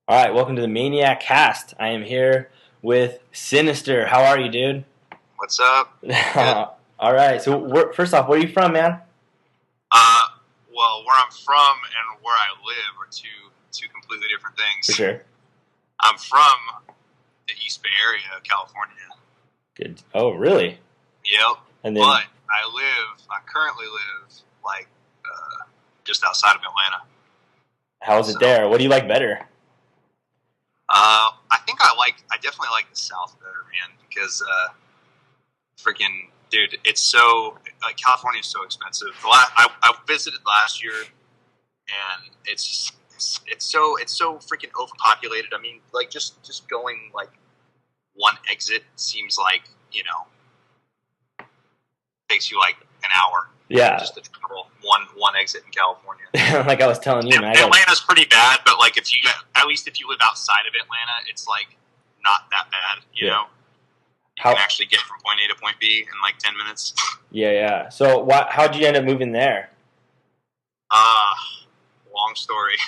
All right, welcome to the Maniak Cast. I am here with Sinizter. How are you, dude? What's up? All right, so first off, where are you from, man? Well, where I'm from and where I live are two completely different things. For sure. I'm from the East Bay area of California. Good. Oh, really? Yep. And then, but I currently live just outside of Atlanta. How's it there? What do you like better? I definitely like the South better, man, because freaking dude, it's so California is so expensive. I visited last year, and it's so freaking overpopulated. I mean, like just going like one exit seems like takes you like an hour. Yeah. Just to travel one exit in California. Like I was telling you, man. Atlanta's pretty bad, but like at least if you live outside of Atlanta, it's like not that bad, you know? You can actually get from point A to point B in like 10 minutes. Yeah. So how'd you end up moving there? Long story.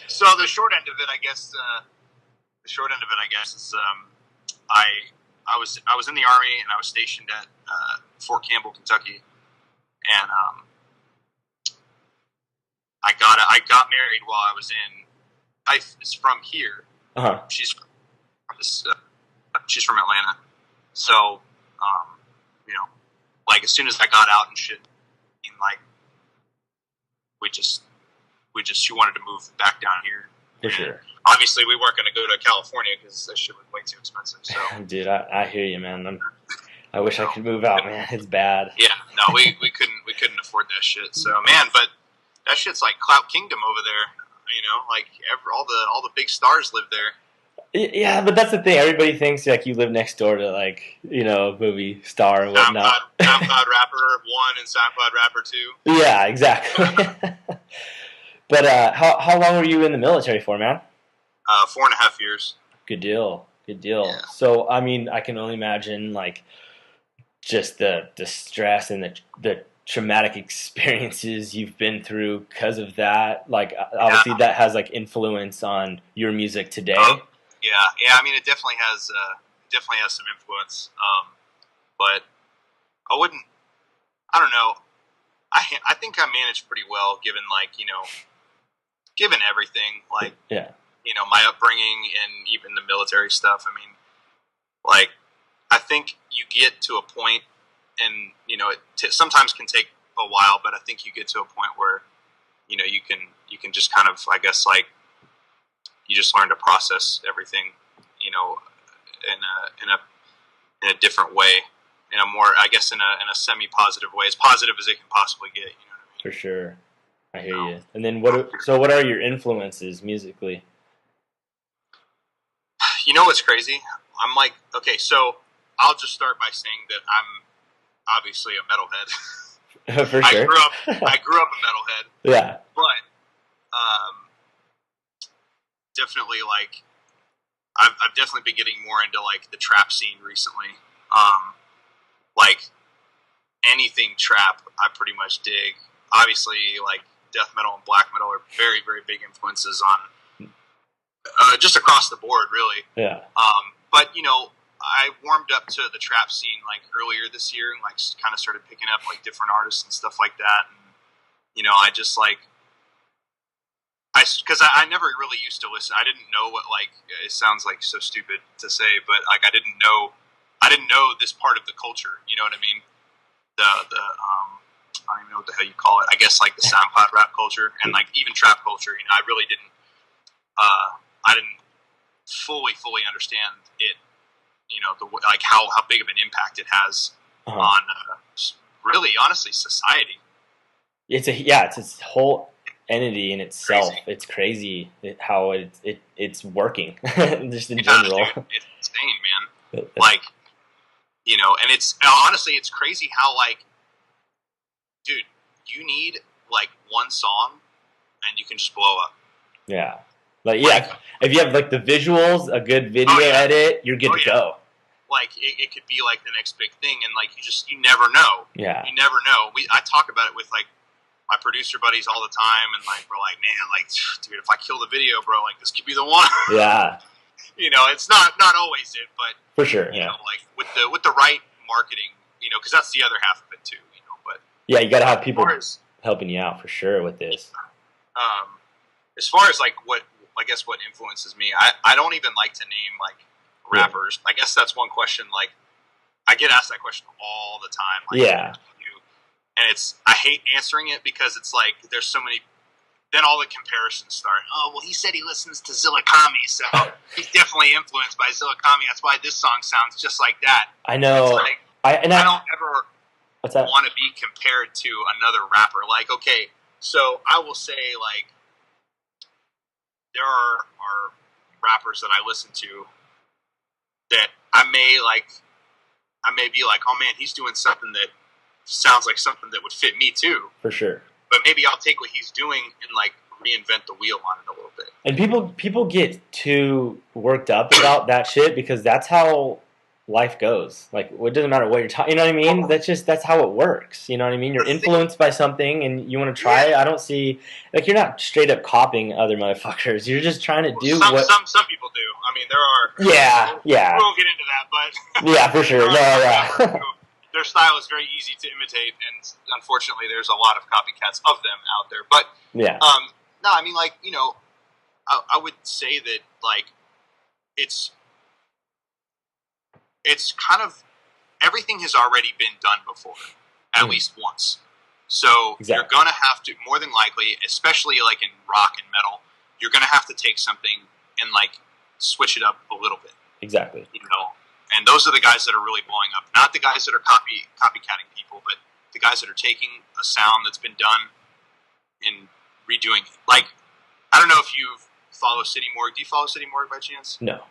So the short end of it, I guess, is I was in the Army and I was stationed at Fort Campbell, Kentucky, and I got married while I was in. My wife is from here. Uh-huh. She's from Atlanta, so like as soon as I got out and shit, like she wanted to move back down here. For sure. Obviously, we weren't going to go to California because that shit was way too expensive. So, dude, I hear you, man. I wish I could move out, man. It's bad. Yeah, no, we couldn't afford that shit. So, man, but that shit's like Clout Kingdom over there. Like all the big stars live there. Yeah, but that's the thing. Everybody thinks like you live next door to like movie star and whatnot. SoundCloud Rapper 1 and SoundCloud Rapper 2. Yeah, exactly. But how long were you in the military for, man? 4.5 years. Good deal. Yeah. So, I mean, I can only imagine, like, just the stress and the traumatic experiences you've been through because of that. Like, obviously that has, like, influence on your music today. Yeah. I mean, it definitely has some influence. But I don't know. I think I managed pretty well given, like, given everything. Like, yeah. My upbringing and even the military stuff. I mean, like, I think you get to a point, and it sometimes can take a while, but I think you get to a point where you can just kind of, I guess, like, you just learn to process everything, in a different way, in a more, I guess, in a semi-positive way, as positive as it can possibly get. You know what I mean? For sure, I hear you. And then what are your influences musically? You know what's crazy? I'm like, okay, so I'll just start by saying that I'm obviously a metalhead. For sure. I grew up a metalhead. Yeah. But definitely, like, I've definitely been getting more into like the trap scene recently. Like anything trap, I pretty much dig. Obviously, like death metal and black metal are very, very big influences on. Just across the board, really. Yeah. But I warmed up to the trap scene like earlier this year, and like kind of started picking up like different artists and stuff like that. And I just like because I never really used to listen. I didn't know what, like, it sounds like so stupid to say, but like I didn't know this part of the culture. You know what I mean? I don't even know what the hell you call it. I guess like the SoundCloud rap culture and like even trap culture. I really didn't. I didn't fully understand it, like how big of an impact it has on really, honestly, society. It's a whole entity in itself. It's crazy how it's working just in general. Dude, it's insane, man. Like, and it's honestly, it's crazy how, like, dude, you need like one song and you can just blow up. Yeah. Like, if you have like the visuals, a good video edit, you're good to go. Like it could be like the next big thing, and like you never know. Yeah, you never know. I talk about it with like my producer buddies all the time, and like we're like, man, like, dude, if I kill the video, bro, like this could be the one. Yeah. You know, it's not always it, but for sure. You know, like with the right marketing, you know, because that's the other half of it too. You know, but yeah, you got to have people helping you out for sure with this. As far as like what I guess what influences me, I don't even like to name like rappers. I guess that's one question. Like I get asked that question all the time. Like, yeah. And I hate answering it because it's like there's so many. Then all the comparisons start. Oh well, he said he listens to Zilla Kami, so he's definitely influenced by Zilla Kami. That's why this song sounds just like that. I know. Like, I don't ever want to be compared to another rapper. Like, okay, so I will say like there are rappers that I listen to that I may be like, oh man, he's doing something that sounds like something that would fit me too. For sure. But maybe I'll take what he's doing and like reinvent the wheel on it a little bit. And people get too worked up about that shit because that's how life goes. Like, it doesn't matter what you're talking. You know what I mean? That's how it works. You know what I mean? You're influenced by something and you want to try it. I don't see like you're not straight up copying other motherfuckers. You're just trying to do some people do. I mean, there are. Yeah. We won't get into that, but yeah, for sure. No. Their style is very easy to imitate, and unfortunately, there's a lot of copycats of them out there. But yeah, no, I mean, like, you know, I would say that like it's kind of everything has already been done before, at least once. So you're gonna have to, more than likely, especially like in rock and metal, you're gonna have to take something and like switch it up a little bit. Exactly. You know. And those are the guys that are really blowing up. Not the guys that are copycatting people, but the guys that are taking a sound that's been done and redoing it. Like, I don't know if you follow City Morgue. Do you follow City Morgue by chance? No.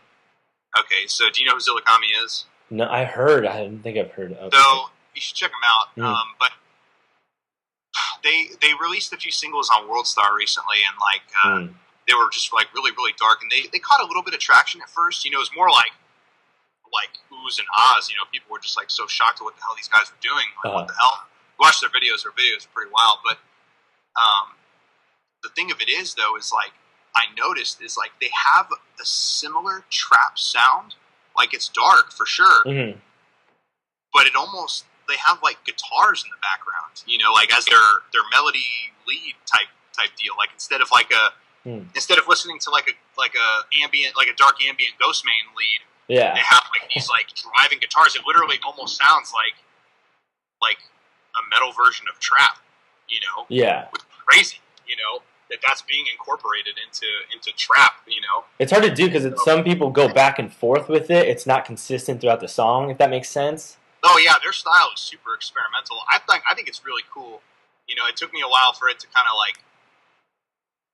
Okay, so do you know who Zilla Kami is? No, I heard. I don't think I've heard of. So you should check them out. But they released a few singles on World Star recently, and like they were just like really, really dark, and they caught a little bit of traction at first. You know, it was more like oohs and ahs, you know, people were just like so shocked at what the hell these guys were doing. Like, what the hell? Watch their videos are pretty wild. But the thing of it is, though, is like I noticed is like they have a similar trap sound. Like it's dark for sure, but it almost they have like guitars in the background, you know, like as their melody lead type deal. Like instead of listening to like a ambient, like a dark ambient Ghostman lead. Yeah, they have like these like driving guitars. It literally almost sounds like a metal version of trap, you know. Yeah, it's crazy, you know, that's being incorporated into trap. You know, it's hard to do because some people go back and forth with it. It's not consistent throughout the song, if that makes sense. Oh yeah, their style is super experimental. I think it's really cool. You know, it took me a while for it to kind of like.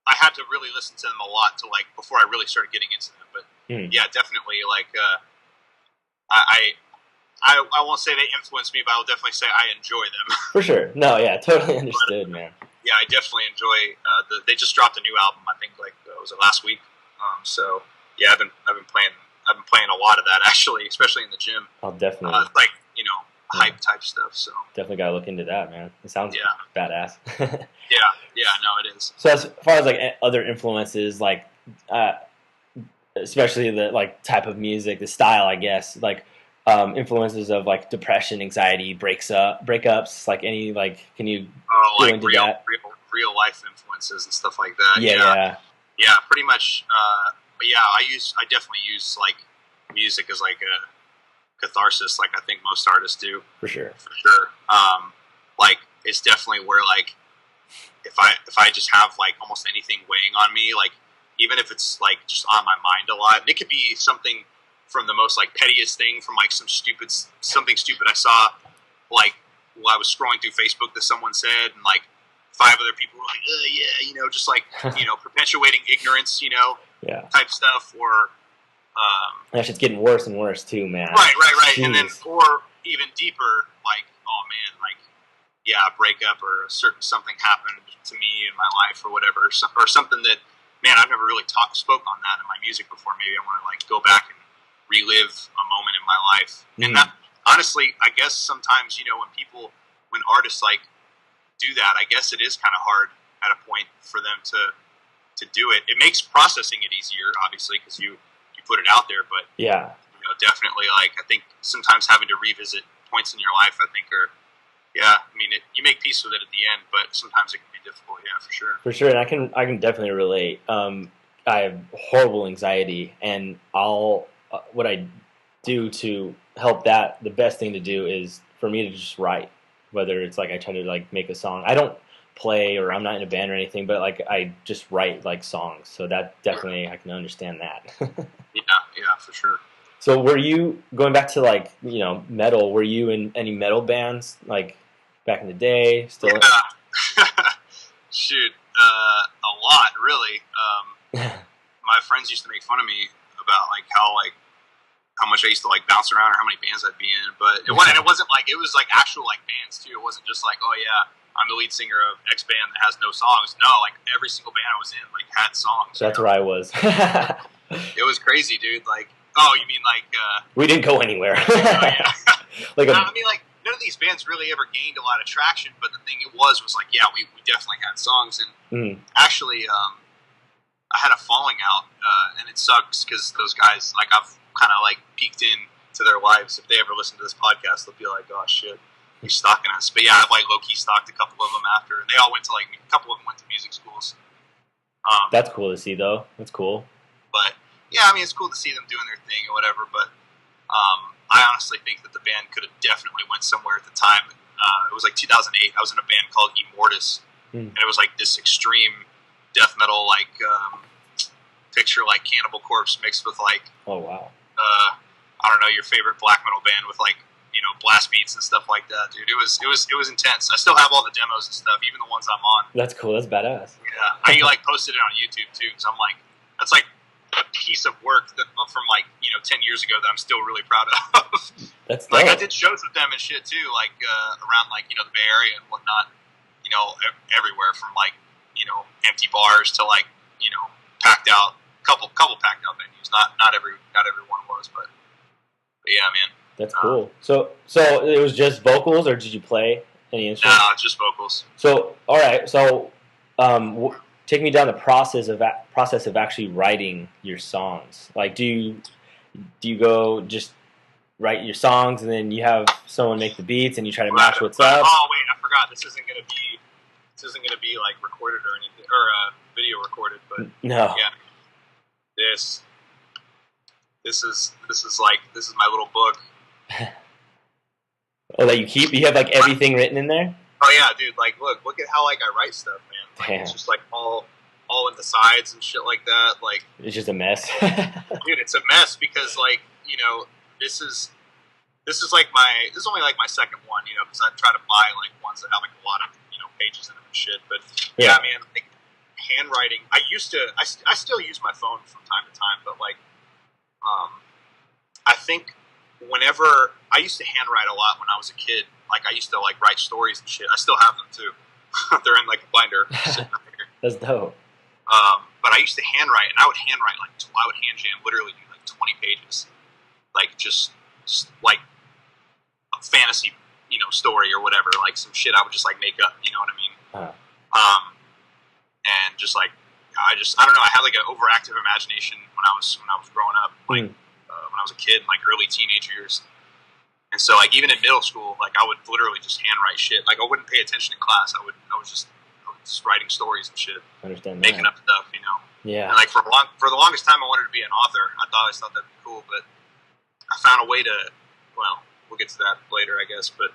I had to really listen to them a lot to like before I really started getting into them, but. Yeah, definitely. Like, I won't say they influenced me, but I'll definitely say I enjoy them. For sure. No, yeah, totally understood, man. Yeah, I definitely enjoy. They just dropped a new album. I think was it last week? So yeah, I've been playing a lot of that actually, especially in the gym. I'll definitely like you know hype type stuff. So definitely gotta look into that, man. It sounds badass. yeah, no, it is. So as far as like other influences, like. Especially the like type of music, the style, I guess, like influences of like depression, anxiety, breakups, like any like, can you go into that? Real life influences and stuff like that. Yeah, pretty much. But yeah, I definitely use like music as like a catharsis, like I think most artists do. For sure. Like it's definitely where like if I just have like almost anything weighing on me, like. Even if it's like just on my mind a lot, and it could be something from the most like pettiest thing, from like something stupid I saw, like while I was scrolling through Facebook that someone said, and like 5 other people were like, yeah, you know, just like you know, perpetuating ignorance, you know, type stuff, or that shit's getting worse and worse too, man. Right, Jeez. And then or even deeper, like oh man, like yeah, a breakup or something happened to me in my life or whatever, or something that. Man, I've never really spoke on that in my music before. Maybe I want to like go back and relive a moment in my life. And that, honestly, I guess sometimes, you know, when artists like do that, I guess it is kind of hard at a point for them to do it. It makes processing it easier, obviously, because you put it out there. But yeah, definitely, like, I think sometimes having to revisit points in your life, I think, are, I mean, you make peace with it at the end, but sometimes it can be difficult. Yeah, for sure. For sure, and I can definitely relate. I have horrible anxiety, and what I do to help that, the best thing to do is for me to just write. Whether it's like I try to like make a song. I don't play or I'm not in a band or anything, but like I just write like songs. So that definitely I can understand that. yeah, for sure. So were you going back to like, metal, were you in any metal bands like back in the day? Still Yeah. Shoot, a lot really. My friends used to make fun of me about like how much I used to like bounce around or how many bands I'd be in, but it wasn't like, it was like actual like bands too. It wasn't just like, oh yeah, I'm the lead singer of X band that has no songs. No, like every single band I was in like had songs. That's where I was. It was crazy, dude. Like, oh, you mean like we didn't go anywhere. Oh yeah. I mean, like, none of these bands really ever gained a lot of traction, but the thing was like, yeah, we definitely had songs, and actually, I had a falling out, and it sucks because those guys, like, I've kind of like peeked into their lives. If they ever listen to this podcast, they'll be like, oh shit, he's stalking us. But yeah, I've like low-key stalked a couple of them after, and they all went to like, a couple of them went to music schools. That's cool to see though. That's cool. But yeah, I mean, it's cool to see them doing their thing or whatever, but I honestly think that the band could have definitely went somewhere at the time. It was like 2008. I was in a band called Immortus, and it was like this extreme death metal, like picture like Cannibal Corpse mixed with like, oh wow, I don't know, your favorite black metal band with like, blast beats and stuff like that, dude. It was intense. I still have all the demos and stuff, even the ones I'm on. That's cool. That's badass. Yeah, I like posted it on YouTube too, because I'm like, that's like a piece of work from like 10 years ago that I'm still really proud of. That's like dope. I did shows with them and shit too, like around like the Bay Area and whatnot. Everywhere from like empty bars to like packed out couple packed out venues. Not everyone was, but yeah, man. That's cool. So it was just vocals, or did you play any instruments? No, just vocals. So all right, so take me down the process of actually writing your songs. Like, do you go just write your songs and then you have someone make the beats and you try to match what's up? Oh wait, I forgot. This isn't gonna be like recorded or anything, or video recorded. But no, yeah, this is my little book. Oh, that you keep? You have like everything written in there? Oh yeah, dude. Like, look at how like I write stuff, man. Like, damn. it's just like all in the sides and shit like that. Like, it's just a mess. Dude, it's a mess because like this is only like my second one, because I try to buy like ones that have like a lot of pages in them and shit. But yeah, man, like handwriting. I still use my phone from time to time, but like I think whenever I used to handwrite a lot when I was a kid. Like, I used to like write stories and shit. I still have them too. They're in like a binder sitting right here. That's dope. But I used to handwrite, and I would handwrite like I would hand jam literally do like 20 pages, like just like a fantasy, story or whatever, like some shit I would just like make up. You know what I mean? And just like I don't know. I had like an overactive imagination when I was growing up, like when I was a kid, in like early teenage years. And so, like, even in middle school, like, I would literally just handwrite shit. Like, I wouldn't pay attention in class. I was just writing stories and shit. Understand that. Making up stuff, Yeah. And, like, for the longest time, I wanted to be an author. I always thought that'd be cool, but I found a way to, well, we'll get to that later, I guess, but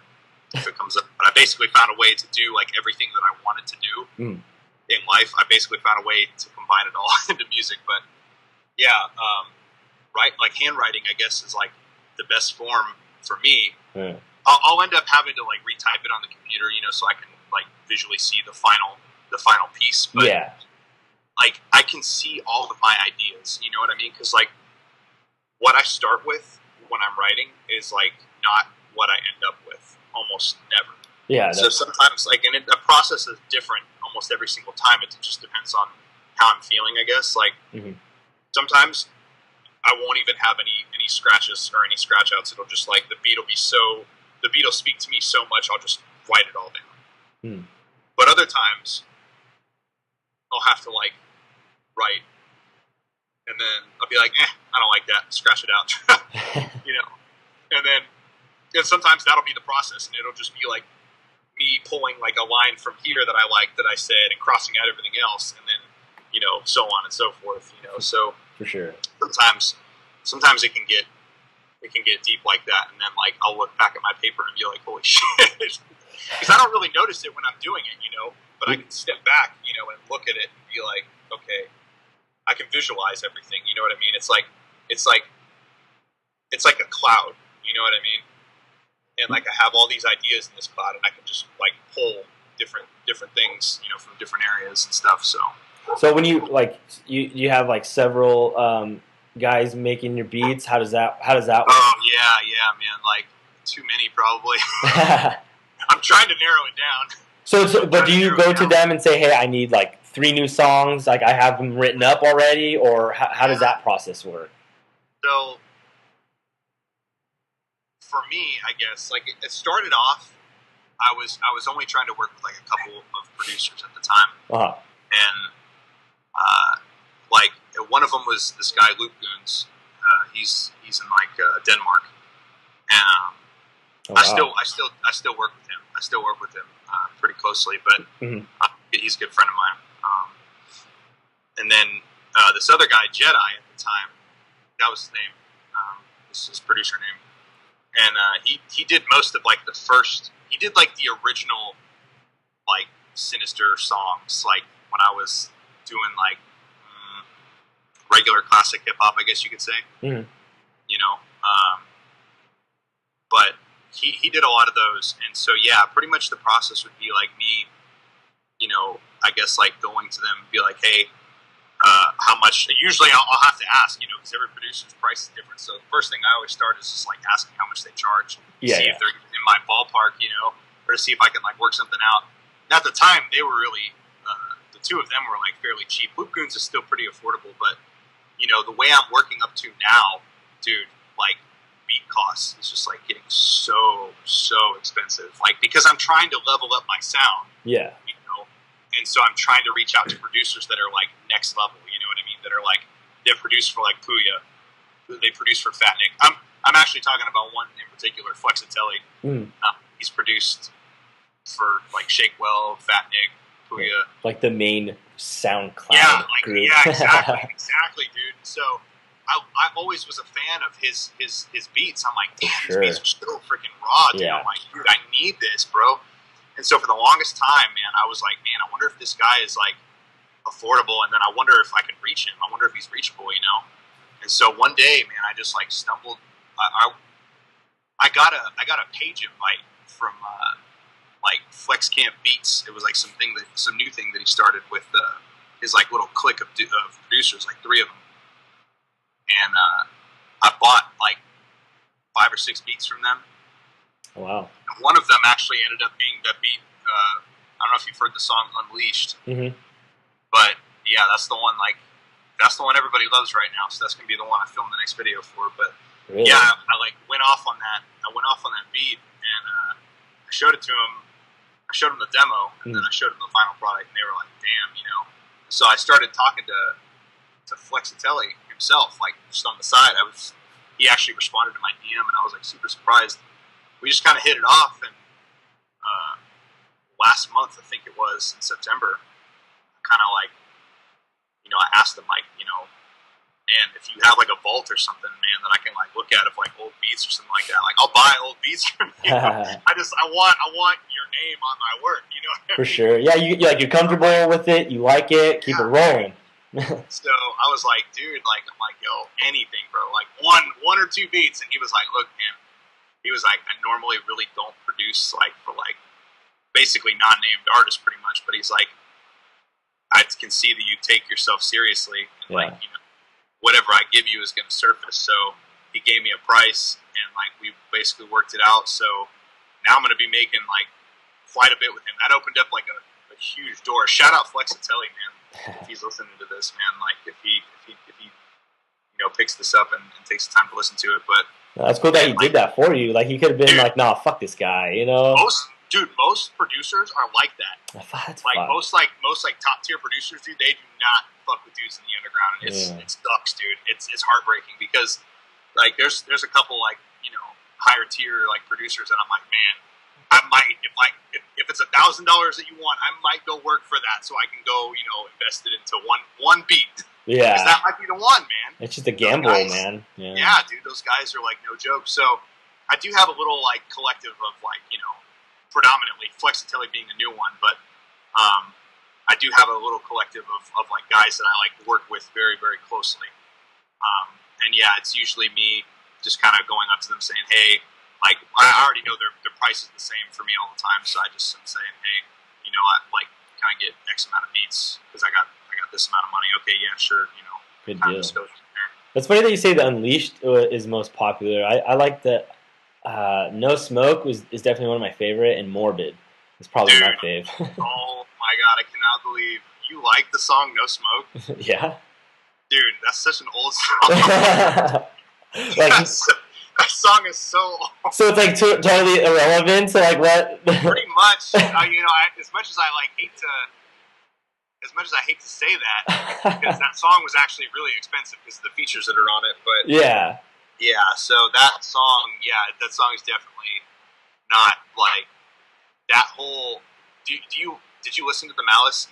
if it comes up. But I basically found a way to do, like, everything that I wanted to do in life. I basically found a way to combine it all into music. But, yeah, like, handwriting, I guess, is, like, the best form for me. I'll end up having to like retype it on the computer, so I can like visually see the final piece. But like I can see all of my ideas. You know what I mean? Because like what I start with when I'm writing is like not what I end up with almost never. Yeah. So sometimes like, and the process is different almost every single time. It just depends on how I'm feeling, I guess. Like sometimes I won't even have any scratches or any scratch outs. It'll just like the beat will speak to me so much. I'll just write it all down. But other times, I'll have to like write, and then I'll be like, I don't like that. Scratch it out, you know. And then sometimes that'll be the process, and it'll just be like me pulling like a line from here that I like that I said, and crossing out everything else, and then so on and so forth. So for sure. Sometimes it can get deep like that, and then like I'll look back at my paper and be like, holy shit, because I don't really notice it when I'm doing it, but I can step back, and look at it and be like, okay, I can visualize everything. You know what I mean? It's like a cloud. You know what I mean? And like I have all these ideas in this cloud, and I can just like pull different things, from different areas and stuff. So when you like you have like several guys making your beats, how does that work? Oh yeah, man. Like too many probably. I'm trying to narrow it down. So but do you go to them and say, hey, I need like 3 new songs, like I have them written up already, or how does that process work? So for me, I guess like it started off, I was only trying to work with like a couple of producers at the time, and like one of them was this guy Luke Goons. He's in like Denmark, and I still work with him. I still work with him pretty closely, but he's a good friend of mine. And then this other guy, Jedi, at the time, that was his name. This is his producer name, and he did most of like the first. He did like the original like Sinizter songs, like when I was doing like regular classic hip hop, I guess you could say. But he did a lot of those, and so yeah, pretty much the process would be like me, I guess like going to them and be like, hey, how much? Usually I'll have to ask, because every producer's price is different. So the first thing I always start is just like asking how much they charge, see if they're in my ballpark, or to see if I can like work something out. And at the time, they were really the two of them were like fairly cheap. Loop Goons is still pretty affordable, but the way I'm working up to now, dude, like beat costs is just like getting so expensive. Like because I'm trying to level up my sound. Yeah. And so I'm trying to reach out to producers that are like next level. You know what I mean? That are like they've produced for like Puya, they produce for Fat Nick. I'm actually talking about one in particular, Flexitelli. He's produced for like Shakewell, Fat Nick, Puya, like the main SoundCloud group. Yeah, exactly, dude. So I always was a fan of his beats. I'm like, damn, these beats are so freaking raw, dude. Yeah. I'm like, dude, I need this, bro. And so for the longest time, man, I was like, man, I wonder if this guy is like affordable, and then I wonder if I can reach him. I wonder if he's reachable, And so one day, man, I just like stumbled. I got a page invite from like Flex Camp Beats. It was like some new thing that he started with his like little clique of producers, like 3 of them. And I bought like 5 or 6 beats from them. Oh, wow. And one of them actually ended up being the beat. I don't know if you've heard the song Unleashed, but yeah, that's the one. Like, that's the one everybody loves right now. So that's gonna be the one I filmed the next video for. But really? Yeah, I like went off on that. I went off on that beat, and I showed it to him. I showed him the demo, and then I showed him the final product, and they were like, "Damn," So I started talking to Flexitelli himself, like just on the side. He actually responded to my DM, and I was like super surprised. We just kind of hit it off, and last month, I think it was in September, kind of like, I asked him like, man, if you have like a vault or something, man, that I can like look at of like old beats or something like that, like I'll buy old beats from you. I want your name on my work, For sure, yeah. You're comfortable with it, you like it, keep it rolling. So I was like, dude, like I'm like, yo, anything, bro, like one or 2 beats, and he was like, look, man. He was like, I normally really don't produce like for like basically non-named artists pretty much, but he's like, I can see that you take yourself seriously, and like whatever I give you is going to surface. So he gave me a price, and like we basically worked it out. So now I'm going to be making like quite a bit with him. That opened up like a huge door. Shout out Flexitelli, man, if he's listening to this, man. Like if he picks this up and takes the time to listen to it, but. That's cool that he did that for you. Like, he could have been like, nah, fuck this guy, Dude, dude, most producers are like that. That's like fun. most top tier producers, dude, they do not fuck with dudes in the underground, and it sucks, dude. It's heartbreaking because like there's a couple like higher tier like producers, and I'm like, man, I might if it's $1,000 that you want, I might go work for that so I can go invest it into one beat. Yeah, because that might be the one, man. It's just a gamble, man. Yeah, dude, those guys are like no joke. So I do have a little like collective of like predominantly Flexitele being a new one, but I do have a little collective of like guys that I like work with very, very closely. And yeah, it's usually me just kind of going up to them saying, hey, like I already know their price is the same for me all the time, so I just am saying, hey, can I get X amount of beats because I got this amount of money? Okay, yeah, sure, Good deal. Just goes from there. It's funny that you say the Unleashed is most popular. I like the No Smoke is definitely one of my favorite, and Morbid is probably my fave. Oh my god, I cannot believe you like the song No Smoke. Yeah. Dude, that's such an old song. That song is so old. So it's like totally irrelevant. So like what? Pretty much. As much as I hate to say that, because that song was actually really expensive because of the features that are on it. But yeah. So that song is definitely not like that whole. Did you listen to the Malice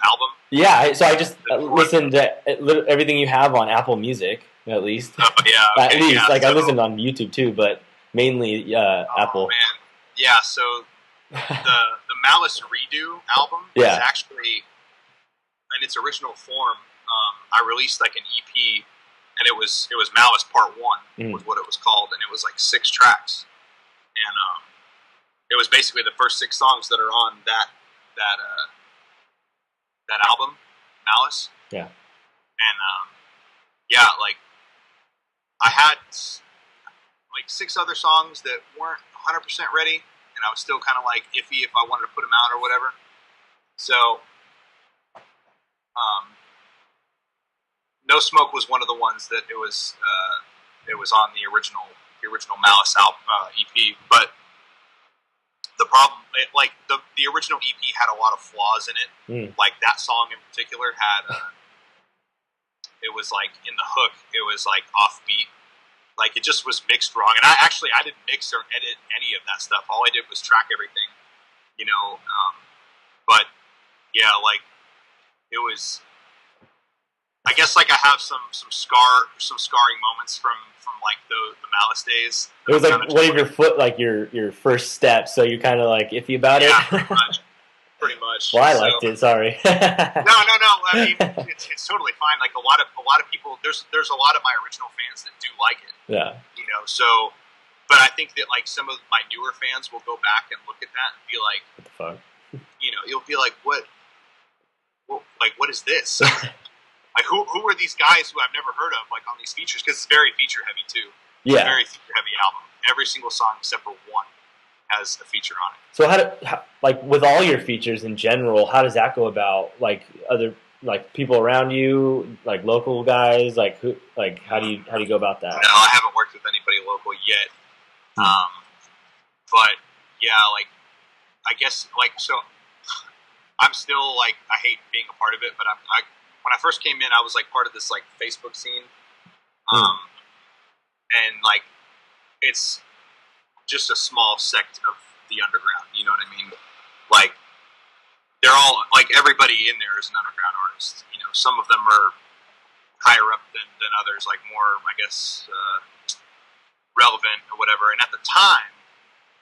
album? Yeah, so I just listened to everything you have on Apple Music, at least. Oh, yeah. Okay, at least, I listened on YouTube too, but mainly Apple. Man. Yeah, so the Malice Redo album is actually, in its original form, I released like an EP, and it was Malice Part 1 was what it was called, and it was like 6 tracks. And it was basically the first 6 songs that are on that album, Malice. Yeah. And like I had like 6 other songs that weren't 100% ready, and I was still kind of like iffy if I wanted to put them out or whatever. So No Smoke was one of the ones that it was on the original Malice album, EP, but the problem, like the original EP had a lot of flaws in it. Like that song in particular had, it was like in the hook, it was like offbeat. Like it just was mixed wrong. And I didn't mix or edit any of that stuff. All I did was track everything, but yeah, like it was, I guess like I have some scarring moments from like the Malice days. It was like one of your your first step, so you're kind of like iffy about it. Pretty much. Well, I liked it. Sorry. No. I mean, it's totally fine. Like a lot of people, there's a lot of my original fans that do like it. Yeah. So, but I think that like some of my newer fans will go back and look at that and be like, what the fuck? You'll be like, what is this? Like who are these guys who I've never heard of like on these features, because it's very feature heavy too. Yeah. It's a very feature heavy album. Every single song except for one has a feature on it. So how like with all your features in general, how does that go about? Like other like people around you, like local guys, like who, like how do you go about that? No, I haven't worked with anybody local yet. But yeah, like I guess like so I'm still like I hate being a part of it, but I when I first came in, I was like part of this like Facebook scene, and like it's just a small sect of the underground. You know what I mean? Like they're all like everybody in there is an underground artist. Some of them are higher up than others, like more I guess relevant or whatever. And at the time,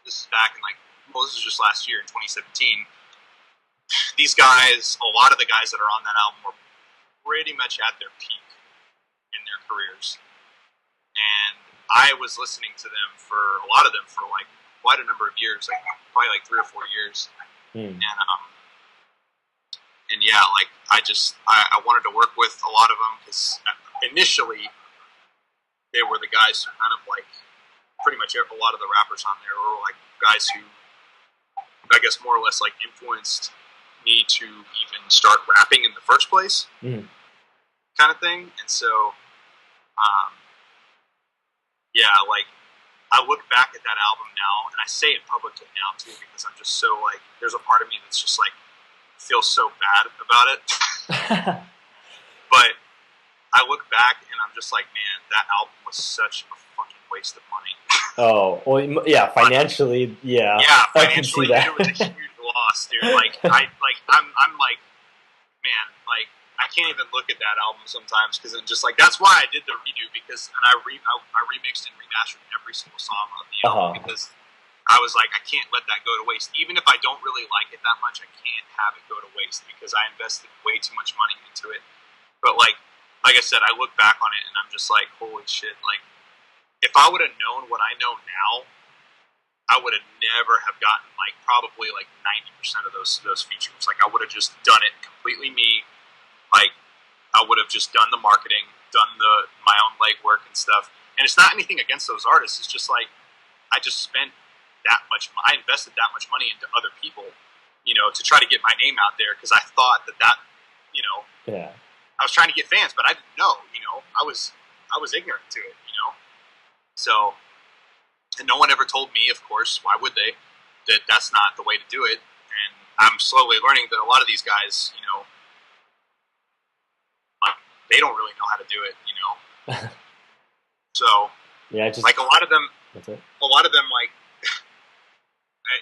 this is back in this is just last year in 2017. These guys, a lot of the guys that are on that album were pretty much at their peak in their careers, and I was listening to them a lot of them for like quite a number of years, like probably like 3 or 4 years, and yeah, like I wanted to work with a lot of them because initially they were the guys who kind of like pretty much a lot of the rappers on there were like guys who I guess more or less like influenced me to even start rapping in the first place, kind of thing. And so, yeah, like I look back at that album now, and I say it publicly now too, because I'm just so like, there's a part of me that's just like feels so bad about it. But I look back and I'm just like, man, that album was such a fucking waste of money. Oh, well, yeah, financially, yeah. Yeah, I can see financially, that. it was a huge loss, dude. Like, I'm like, man, like, I can't even look at that album sometimes because I'm just like, that's why I did the redo because, and I remixed and remastered every single song on the album because I was like, I can't let that go to waste. Even if I don't really like it that much, I can't have it go to waste because I invested way too much money into it. But like I said, I look back on it and I'm just like, holy shit! Like, if I would have known what I know now, I would have never have gotten like probably like 90% of those features. Like, I would have just done it completely me. Like, I would have just done the marketing, done my own legwork and stuff. And it's not anything against those artists. It's just like I just spent that much. I invested that much money into other people, you know, to try to get my name out there because I thought that you know. Yeah. I was trying to get fans, but I didn't know, you know, I was ignorant to it, you know, so, and no one ever told me, of course, why would they, that that's not the way to do it, and I'm slowly learning that a lot of these guys, you know, they don't really know how to do it, you know, so, yeah, like a lot of them, that's it. like,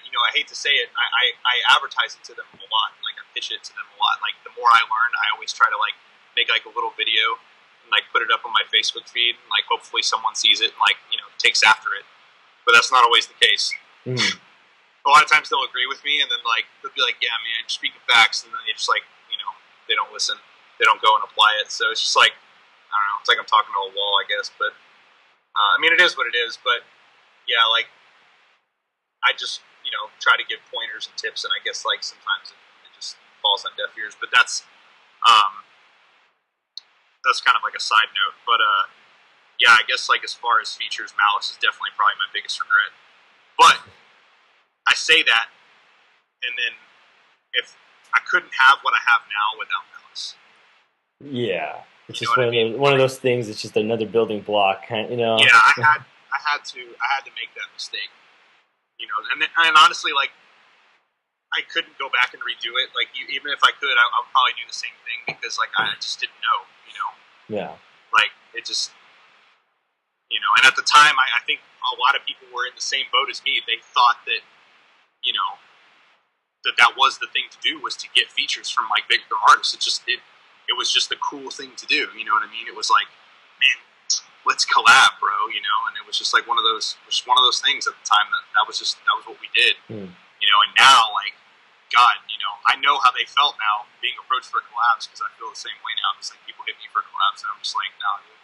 you know, I hate to say it, I advertise it to them a lot, like I pitch it to them a lot, like the more I learn, I always try to like, make like a little video and like put it up on my Facebook feed and like hopefully someone sees it and like, you know, takes after it. But that's not always the case. A lot of times they'll agree with me and then like they'll be like, yeah man, just speaking facts, and then they just like, you know, they don't listen. They don't go and apply it. So it's just like, I don't know, it's like I'm talking to a wall, I guess. But I mean it is what it is, but yeah, like I just, you know, try to give pointers and tips and I guess like sometimes it just falls on deaf ears. But that's kind of like a side note, but yeah, I guess like as far as features, Malice is definitely probably my biggest regret. But I say that, and then if I couldn't have what I have now without Malice. Yeah, it's just one of those things. It's just another building block, you know. Yeah, I had to make that mistake, you know, and honestly, like I couldn't go back and redo it. Like even if I could, I would probably do the same thing because like I just didn't know, you know. Yeah. Like, it just, you know, and at the time, I think a lot of people were in the same boat as me. They thought that, you know, that was the thing to do, was to get features from, like, bigger artists. It was just the cool thing to do, you know what I mean? It was like, man, let's collab, bro, you know? And it was just like one of those things at the time that was what we did, you know? And now, like, God, you know, I know how they felt now being approached for collabs because I feel the same way now. It's like people hit me for collabs and I'm just like, no, dude.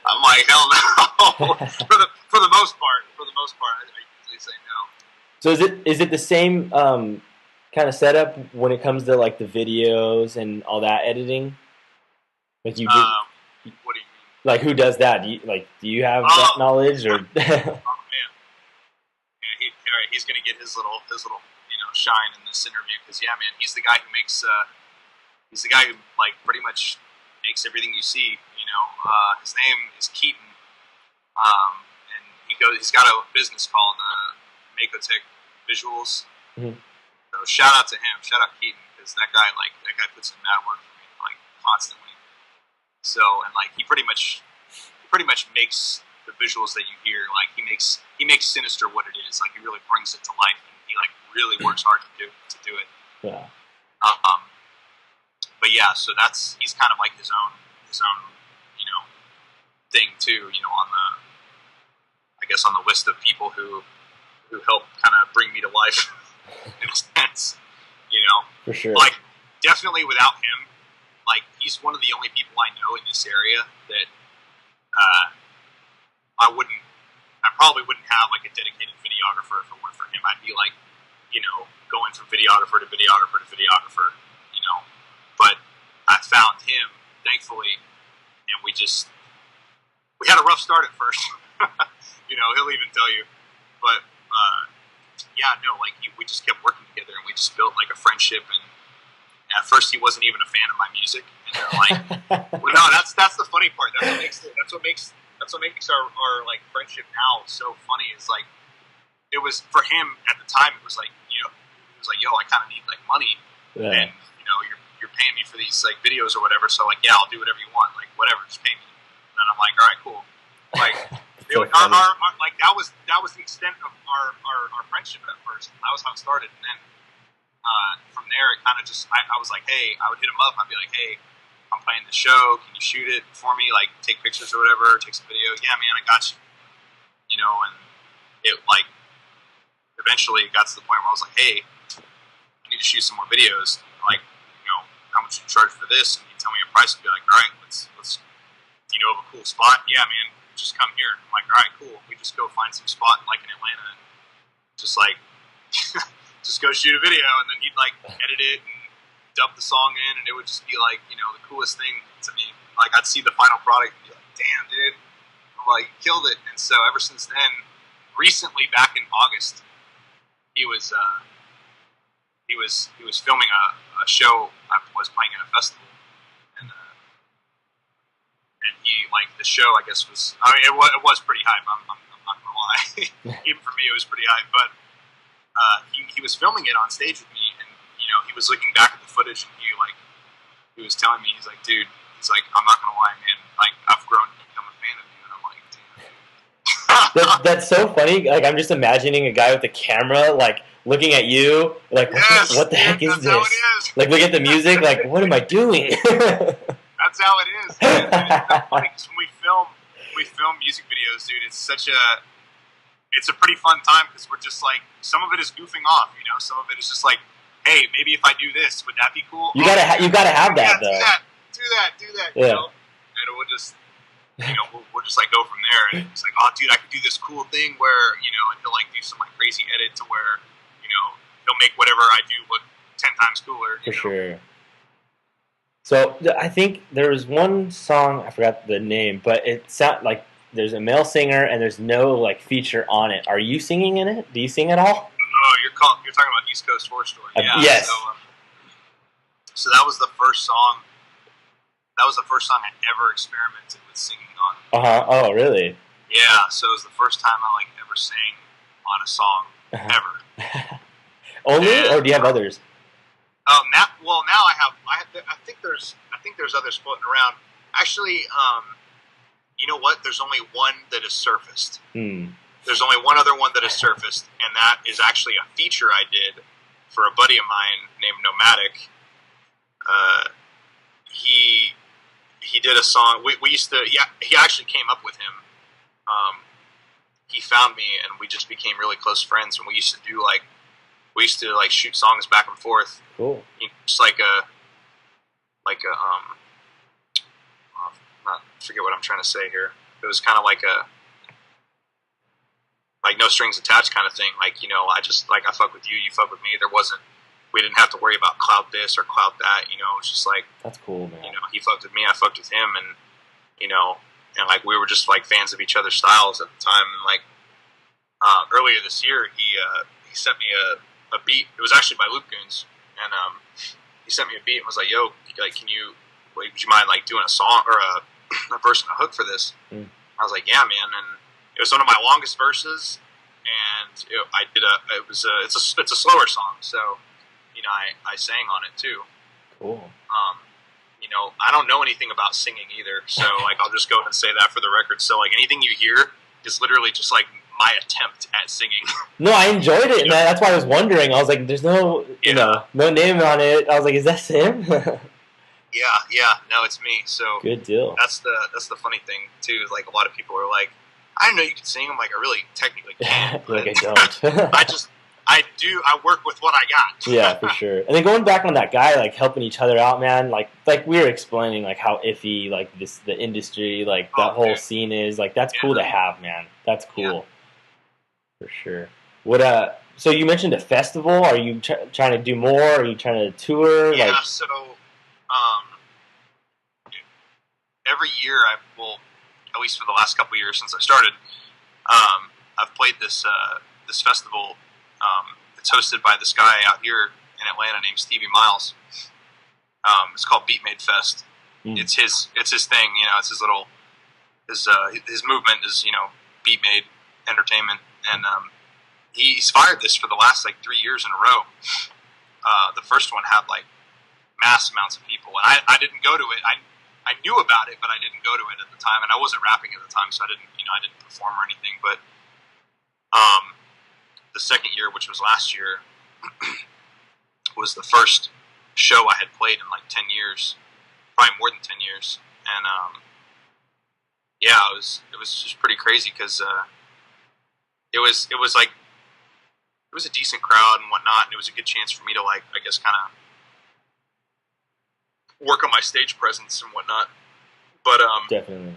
I'm like, hell no. for the most part, I usually say no. So is it the same kind of setup when it comes to like the videos and all that editing? Like you do, what do you mean? Like who does that? Do you have that knowledge or? Oh man, yeah, he's gonna get his little shine in this interview because yeah man, he's the guy who like pretty much makes everything you see, you know. His name is Keaton, and he's got a business called Makotech Visuals. So shout out to him, shout out Keaton, because that guy puts in mad work for me like constantly. So and like he pretty much makes the visuals that you hear, like he makes Sinizter what it is. Like he really brings it to life. He like really works hard to do it. Yeah. But yeah, so he's kind of like his own you know thing too. You know, on the list of people who help kind of bring me to life in a sense. You know, for sure. Like definitely without him, like he's one of the only people I know in this area that I probably wouldn't have like a dedicated videographer if it weren't for him. I'd be like, you know, going from videographer to videographer to videographer, you know. But I found him, thankfully, and we had a rough start at first. You know, he'll even tell you. But yeah, no, like we just kept working together and we just built like a friendship. And at first, he wasn't even a fan of my music. And then, like, well, no, that's the funny part. That's what makes what makes our like friendship now so funny. Is like it was for him at the time. It was like it was like, yo, I kind of need like money, and you're paying me for these like videos or whatever. So like, yeah, I'll do whatever you want, like whatever, just pay me. And I'm like, all right, cool. Like like that was the extent of our friendship at first. That was how it started, and then from there it kind of just I was like, hey, I would hit him up. I'd be like, hey, I'm playing the show. Can you shoot it for me? Like, take pictures or whatever. Take some video. Yeah, man, I got you. And it like eventually it got to the point where I was like, hey, I need to shoot some more videos. Like, how much you charge for this? And you tell me a price and be like, all right, let's do you know of a cool spot? Yeah, man, just come here. I'm like, all right, cool. We just go find some spot like in Atlanta and just like just go shoot a video, and then he'd like edit it and dub the song in, and it would just be like, the coolest thing to me. Like, I'd see the final product and be like, damn, dude, I'm like, killed it. And so ever since then, recently back in August, he was filming a show I was playing at a festival, and he like the show I guess was it was pretty hype. I'm not gonna lie, even for me it was pretty hype. But he was filming it on stage with me, and he was looking back at the footage, and he was telling me, he's like, dude, he's like, I'm not gonna lie, man, like I've grown to become a fan of you, and I'm like, damn. That's so funny. Like, I'm just imagining a guy with a camera, like, looking at you, like, what the heck is this? How it is. Like, look at the music, like, what am I doing? That's how it is. And it's funny because when we film music videos, dude, it's a pretty fun time because we're just like, some of it is goofing off, some of it is just like, hey, maybe if I do this, would that be cool? You gotta have that, though. Do that, yeah. And we'll just, we'll just like go from there. And it's like, oh, dude, I could do this cool thing where, and he'll like do some like crazy edit to where, he'll make whatever I do look 10 times cooler. For sure. So I think there was one song, I forgot the name, but it sounded like there's a male singer and there's no like feature on it. Are you singing in it? Do you sing at all? No, you're talking about East Coast Horror Story. Yeah. Yes. So that was the first song. That was the first song I ever experimented with singing on. Oh, really? Yeah. So it was the first time I like ever sang on a song ever. Only, or do you have others? Now I think there's others floating around. Actually, you know what? There's only one that has surfaced. There's only one other one that has surfaced, and that is actually a feature I did for a buddy of mine named Nomadic. He did a song. We used to. Yeah, he actually came up with him. He found me, and we just became really close friends. And we used to shoot songs back and forth. Cool. Just like a forget what I'm trying to say here. It was kind of like no strings attached kind of thing. Like, I fuck with you, you fuck with me. We didn't have to worry about cloud this or cloud that. It was just like, that's cool, man. He fucked with me, I fucked with him, and and like we were just like fans of each other's styles at the time. And like earlier this year, he sent me a beat. It was actually by Loop Goons, and he sent me a beat and was like, "Yo, like, would you mind like doing a song or a verse and a hook for this?" I was like, "Yeah, man." And it was one of my longest verses, and it's a slower song, so I sang on it too. Cool. I don't know anything about singing either, so like I'll just go ahead and say that for the record. So like anything you hear is literally just like my attempt at singing. No, I enjoyed it, and that's why I was wondering. I was like, "There's no, no name on it." I was like, "Is that him?" Yeah. No, it's me. So good deal. That's the funny thing too. Is like a lot of people are like, "I didn't know you could sing." I'm like, "I really technically can't." Like, I don't. I do. I work with what I got. Yeah, for sure. And then going back on that guy, like helping each other out, man. Like we were explaining, like how iffy, like the industry, like that whole scene is. Like that's cool to have, man. That's cool, for sure. So you mentioned a festival. Are you trying to do more? Are you trying to tour? Yeah. So, every year at least for the last couple of years since I started, I've played this festival. It's hosted by this guy out here in Atlanta named Stevie Miles. It's called Beat Made Fest. It's his thing, it's his little his movement is, Beat Made Entertainment, and he's fired this for the last like 3 years in a row. The first one had like mass amounts of people, and I didn't go to it. I knew about it, but I didn't go to it at the time, and I wasn't rapping at the time, so I didn't perform or anything. But the second year, which was last year, was the first show I had played in like 10 years, probably more than 10 years, and it was just pretty crazy because it was a decent crowd and whatnot, and it was a good chance for me to, like, I guess, kind of work on my stage presence and whatnot. But definitely,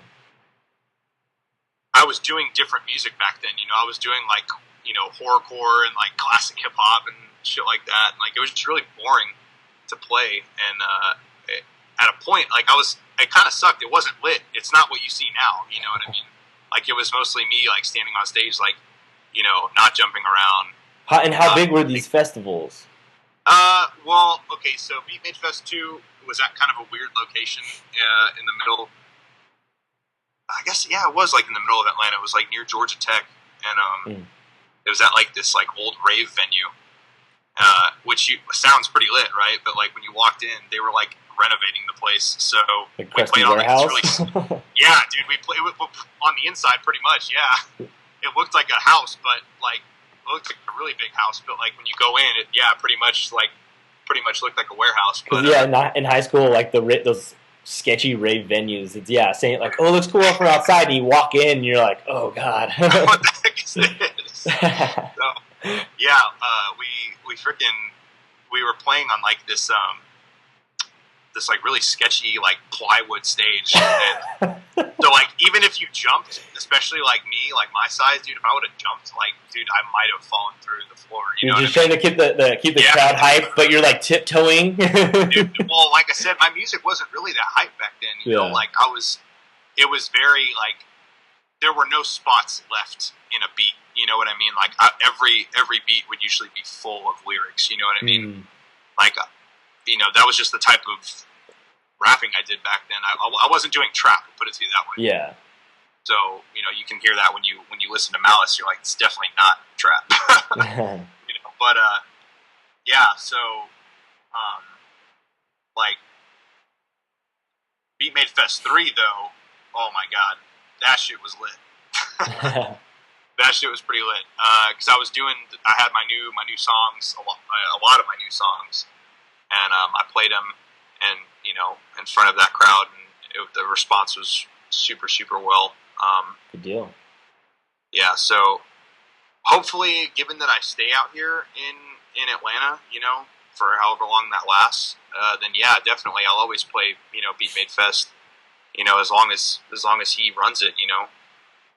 I was doing different music back then. I was doing like horrorcore and like classic hip hop and shit like that. And, like, it was just really boring to play. And at a point, like, it kind of sucked. It wasn't lit. It's not what you see now. You know what I mean? Like, it was mostly me, like, standing on stage, like, not jumping around. How big were these festivals? Well, okay, so Beat Made Fest 2 was at kind of a weird location in the middle. I guess, yeah, it was like in the middle of Atlanta. It was like near Georgia Tech, and it was at like this like old rave venue, which sounds pretty lit, right? But like when you walked in, they were like renovating the place, so like we played on like this really, yeah, dude, we played on the inside pretty much. Yeah, it looked like a house, but like it looked like a really big house. But like when you go in, it pretty much looked like a warehouse. But in high school, like those sketchy rave venues, it's saying like, oh, it looks cool from outside, and you walk in, and you're like, oh god. What the heck is this? So, we were playing on like this like really sketchy like plywood stage, and so like even if you jumped, especially like me, like my size, dude, if I would have jumped, like, dude, I might have fallen through the floor. You're just trying to keep the crowd hyped, but you're like tiptoeing. Dude, well, like I said, my music wasn't really that hype back then. You know, like it was very like there were no spots left in a beat. You know what I mean? Like every beat would usually be full of lyrics. You know what I mean? Like, that was just the type of rapping I did back then. I wasn't doing trap, to put it to you that way. Yeah. So, you can hear that when you listen to Malice, you're like, it's definitely not trap. But so like Beat Made Fest 3 though, oh my god, that shit was lit. That shit was pretty lit. Because I had my new songs, a lot of my new songs, and I played them, and in front of that crowd, and the response was super, super well. Good deal. Yeah, so hopefully, given that I stay out here in Atlanta, for however long that lasts, then yeah, definitely I'll always play, Beat Made Fest, as long as he runs it,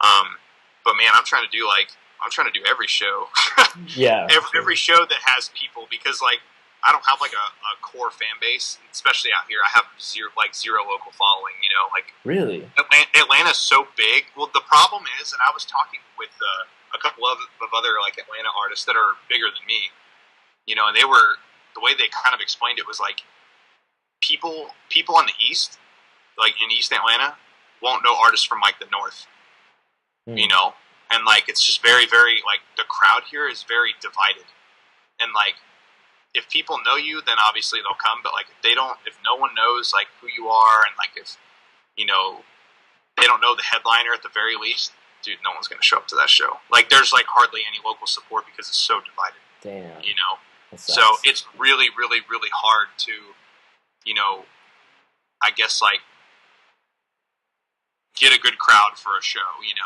But man, I'm trying to do every show. Yeah. Every show that has people, because like I don't have like a core fan base, especially out here. I have zero local following, like really. Atlanta's so big. Well, the problem is, and I was talking with a couple of other like Atlanta artists that are bigger than me, and the way they kind of explained it was like people on the East, like in East Atlanta, won't know artists from like the North. And like it's just very, very like the crowd here is very divided, and like if people know you, then obviously they'll come, but like if no one knows like who you are, and like if they don't know the headliner at the very least, dude, no one's gonna show up to that show. Like there's like hardly any local support because it's so divided. Damn. So it's really, really, really hard to I guess like get a good crowd for a show,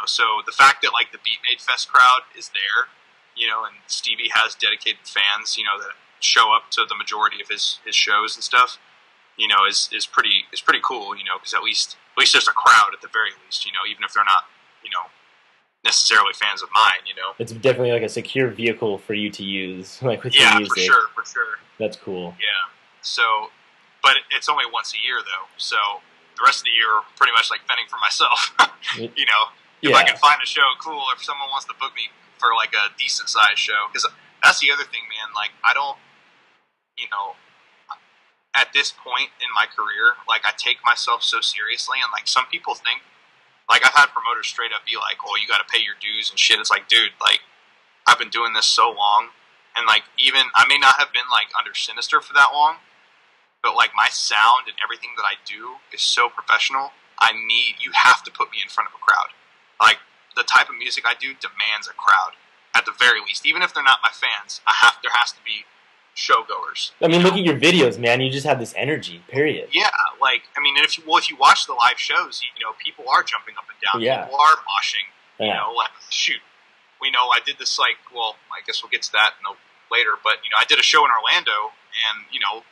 So the fact that like the Beat Made Fest crowd is there, and Stevie has dedicated fans, that show up to the majority of his shows and stuff, is pretty cool, because at least there's a crowd at the very least, even if they're not, necessarily fans of mine, It's definitely like a secure vehicle for you to use, like with your music. Yeah, for sure. That's cool. Yeah. So, but it's only once a year though, so the rest of the year, pretty much like fending for myself. If I can find a show, cool. If someone wants to book me for like a decent sized show, because that's the other thing, man. Like I don't, at this point in my career, like I take myself so seriously, and like some people think Like, I've had promoters straight up be like, "Well, you got to pay your dues and shit." It's like, dude, like, I've been doing this so long, and like, even I may not have been like under Sinizter for that long, but like my sound and everything that I do is so professional. You have to put me in front of a crowd. Like, the type of music I do demands a crowd at the very least. Even if they're not my fans, there has to be showgoers. I mean, look at your videos, man. You just have this energy, period. Yeah, like, I mean, if you watch the live shows, you know, people are jumping up and down. Yeah. People are moshing. You know, like, shoot. We know I did this, like, well, I guess we'll get to that later, but, you know, I did a show in Orlando, and, you know,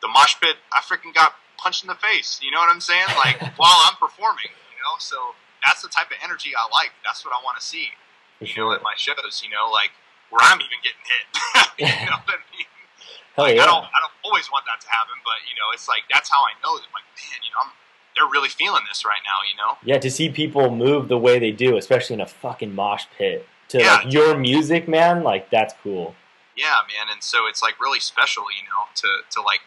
the mosh pit, I freaking got punched in the face. You know what I'm saying? Like, while I'm performing, you know? So that's the type of energy I like. That's what I want to see, you know, at my shows, you know, like, where I'm even getting hit. You know what I mean? Hell Like, yeah. I don't always want that to happen, but, you know, it's like, that's how I know that, like, man, you know, they're really feeling this right now, you know? Yeah, to see people move the way they do, especially in a fucking mosh pit, to Yeah. like your music, man, like, that's cool. Yeah, man, and so it's like really special, you know, to like,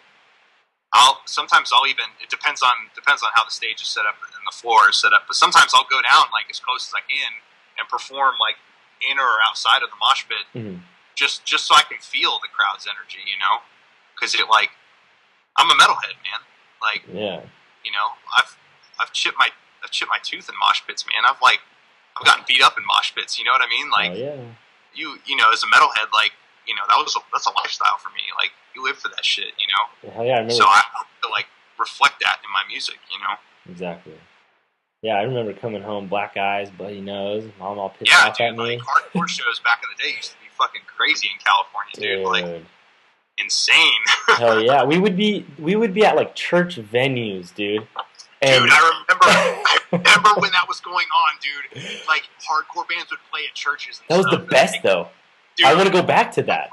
sometimes I'll even, it depends on how the stage is set up and the floor is set up, but sometimes I'll go down like as close as I can and perform like in or outside of the mosh pit, just so I can feel the crowd's energy, you know, because it, like, I'm a metalhead, man, like, Yeah. you know, I've chipped my tooth in mosh pits, man. I've gotten beat up in mosh pits, you know what I mean? Like, you know, as a metalhead, like, you know, that's a lifestyle for me. Like, you live for that shit, you know? Hell yeah, I remember. So I have to, like, reflect that in my music, you know? Exactly. Yeah, I remember coming home, black eyes, bloody nose, mom all pissed Yeah, off dude, at me. like, hardcore shows back in the day used to be fucking crazy in California, dude. Like, insane. Hell yeah. We would be at, like, church venues, dude. And dude, I remember when that was going on, dude. Like, hardcore bands would play at churches and that was stuff. the best, though. Dude, I want to go back to that.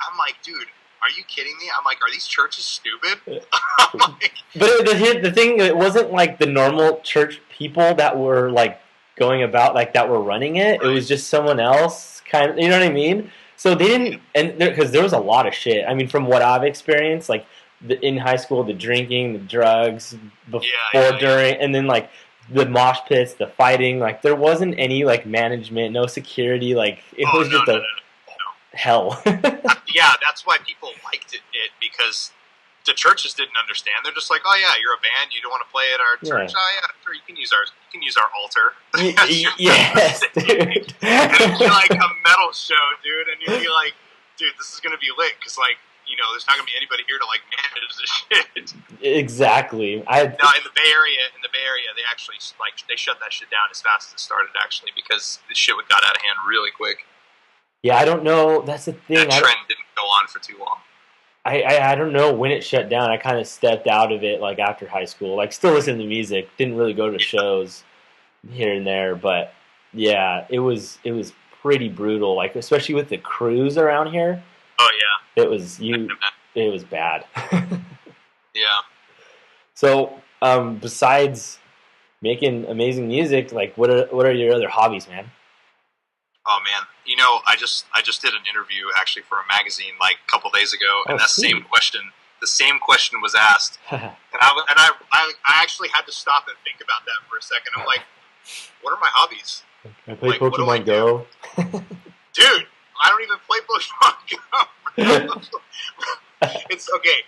I'm like, dude, are you kidding me? I'm like, are these churches stupid? I'm like, But the thing, it wasn't like the normal church people that were like going about, like that were running it. It was just someone else, kind of, you know what I mean? So they didn't, and because there was a lot of shit. I mean, from what I've experienced, like in high school, the drinking, the drugs, before, during, and then like the mosh pits, the fighting. Like there wasn't any like management, no security. Like it was just hell. Yeah, that's why people liked it because the churches didn't understand. They're just like, oh yeah, you're a band, you don't want to play at our church. Oh yeah, sure, you can use our altar. Yes, dude. And it'd be like a metal show, dude, and you'd be like, dude, this is gonna be lit because, like, you know, there's not gonna be anybody here to like manage this shit. Exactly. No, in the Bay Area, they actually they shut that shit down as fast as it started, actually, because the shit got out of hand really quick. Yeah, I don't know. That's the thing. That trend didn't go on for too long. I don't know when it shut down. I kind of stepped out of it like after high school. Like still listen to music. Didn't really go to shows here and there. But yeah, it was pretty brutal. Like especially with the crews around here. Oh yeah. It was bad. Yeah. So besides making amazing music, like what are your other hobbies, man? Oh man, you know, I just did an interview actually for a magazine like a couple days ago, and the same question was asked, and I actually had to stop and think about that for a second. I'm like, what are my hobbies? I play Pokemon Go. Dude, I don't even play Pokemon Go. It's okay.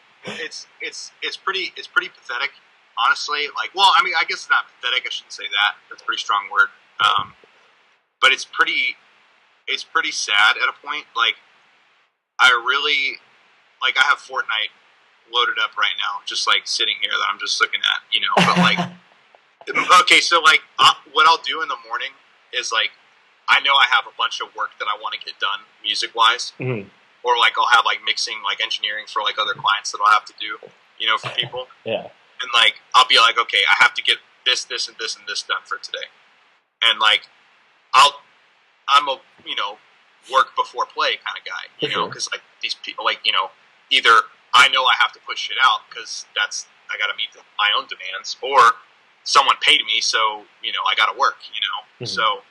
It's pretty pathetic, honestly. Like, well, I mean, I guess it's not pathetic. I shouldn't say that. That's a pretty strong word. But it's pretty sad at a point. Like, I have Fortnite loaded up right now, just like sitting here that I'm just looking at, you know. But like, okay, so like, what I'll do in the morning is like, I know I have a bunch of work that I want to get done music wise, or like I'll have like mixing, like engineering for like other clients that I'll have to do, you know, for people. Yeah. And like, I'll be like, okay, I have to get this, and this, and this done for today, and like, I'm a, you know, work before play kind of guy, you know, because like these people, like, you know, either I know I have to put shit out because I got to meet my own demands, or someone paid me, so, you know, I got to work, you know. So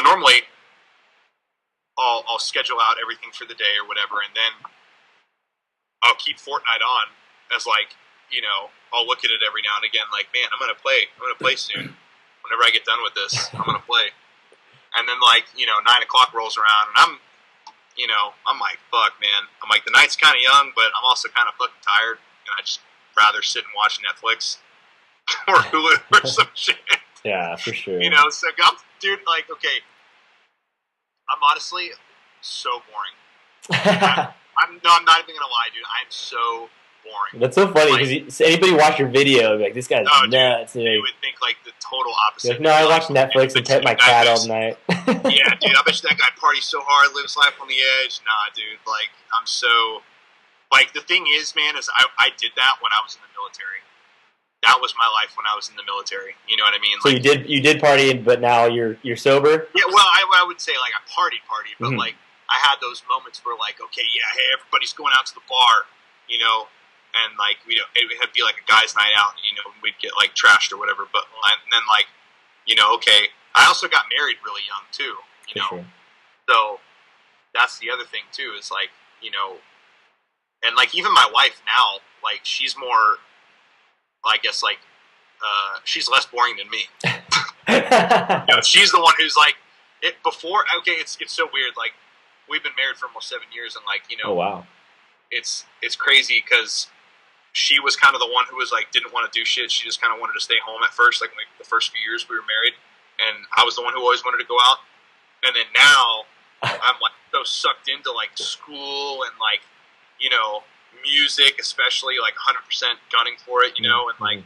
normally I'll schedule out everything for the day or whatever, and then I'll keep Fortnite on as like, I'll look at it every now and again, like, man, I'm gonna play soon. Whenever I get done with this, I'm gonna play. And then 9:00 rolls around, and I'm like, fuck, man. I'm like, the night's kind of young, but I'm also kind of fucking tired, and I just rather sit and watch Netflix or Hulu or some shit. Yeah, for sure. So dude, like, okay, I'm honestly so boring. I'm not even gonna lie, dude. I'm so boring. That's so funny because anybody watch your video, like, this guy's nuts. Dude, you would think like the total opposite. Like, no, I watch Netflix and pet my cat all night. Yeah, dude, I bet you that guy parties so hard, lives life on the edge. Nah, dude, like, I'm so, like, the thing is, man, is I did that when I was in the military. That was my life when I was in the military. You know what I mean? So like, you did party, but now you're sober? Yeah, well, I would say, like, I partied, but like, I had those moments where, like, okay, yeah, hey, everybody's going out to the bar, and like, it would be like a guy's night out, we'd get like trashed or whatever. But and then, like, okay, I also got married really young too, Sure. So that's the other thing too, is like, and like, even my wife now, like, she's more, I guess, like, she's less boring than me. She's the one who's like, it's so weird. Like, we've been married for almost 7 years, and like, oh wow, it's crazy because she was kind of the one who was like, didn't want to do shit. She just kind of wanted to stay home at first, like the first few years we were married, and I was the one who always wanted to go out. And then now I'm like so sucked into like school and like, music, especially, like 100% gunning for it, and like,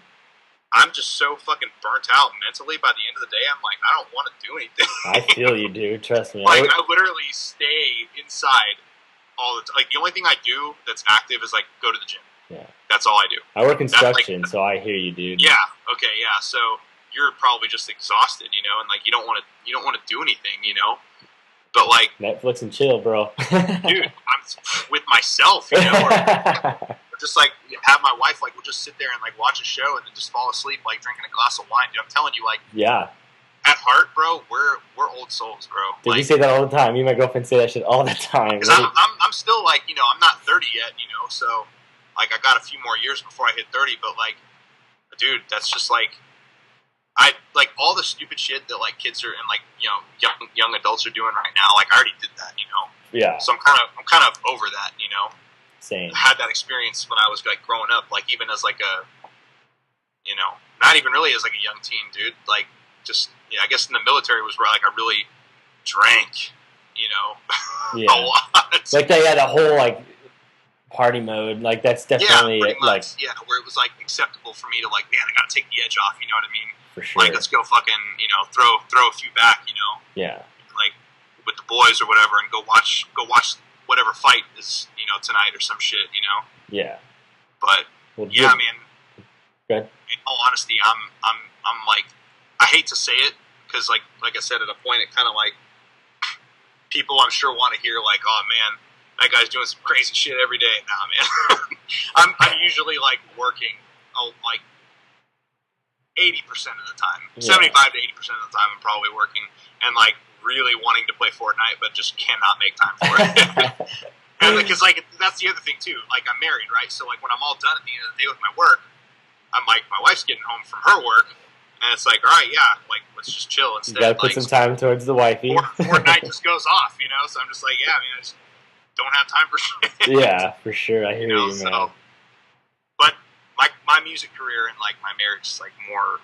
I'm just so fucking burnt out mentally. By the end of the day, I'm like, I don't want to do anything. I feel you, dude. Trust me. Like, I literally stay inside all the time. Like, the only thing I do that's active is like go to the gym. Yeah. That's all I do. I work construction, so I hear you, dude. Yeah. Okay. Yeah. So you're probably just exhausted, and like, you don't want to do anything, But like, Netflix and chill, bro. Dude, I'm with myself, or just like have my wife, like, we'll just sit there and like watch a show and then just fall asleep, like drinking a glass of wine. Dude, I'm telling you, like, yeah. At heart, bro, we're old souls, bro. Dude, like, you say that all the time. Me and my girlfriend say that shit all the time. Because I'm still like, I'm not 30 yet, so like, I got a few more years before I hit 30. But like, dude, that's just like, I like all the stupid shit that like kids are and like, young adults are doing right now. Like, I already did that, Yeah. So I'm kind of over that, Same. I had that experience when I was like growing up, like even as like a, not even really as like a young teen, dude. Like, just, I guess in the military was where like I really drank, yeah. a lot. Like that, yeah, the whole like party mode, like that's definitely pretty much, like, yeah, where it was like acceptable for me to like, man, I gotta take the edge off, you know what I mean? for sure. Like, let's go fucking, throw a few back, Yeah. like with the boys or whatever, and go watch whatever fight is, tonight or some shit, Yeah. But Well, yeah, man. Good. In all honesty, I'm like, I hate to say it because like I said, at a point, it kind of like, people I'm sure want to hear like, oh man, that guy's doing some crazy shit every day. Nah, man. I'm usually like working like 80% of the time, 75 to 80% of the time, I'm probably working and like really wanting to play Fortnite, but just cannot make time for it. And because like, that's the other thing too. Like, I'm married, right? So like, when I'm all done at the end of the day with my work, I'm like, my wife's getting home from her work, and it's like, all right, yeah, like, let's just chill instead. You gotta put like, some time towards the wifey. Fortnite just goes off, So I'm just like, yeah, I mean, I just don't have time for shit. Yeah, for sure. I hear you, man. So, but my music career and like my marriage is like more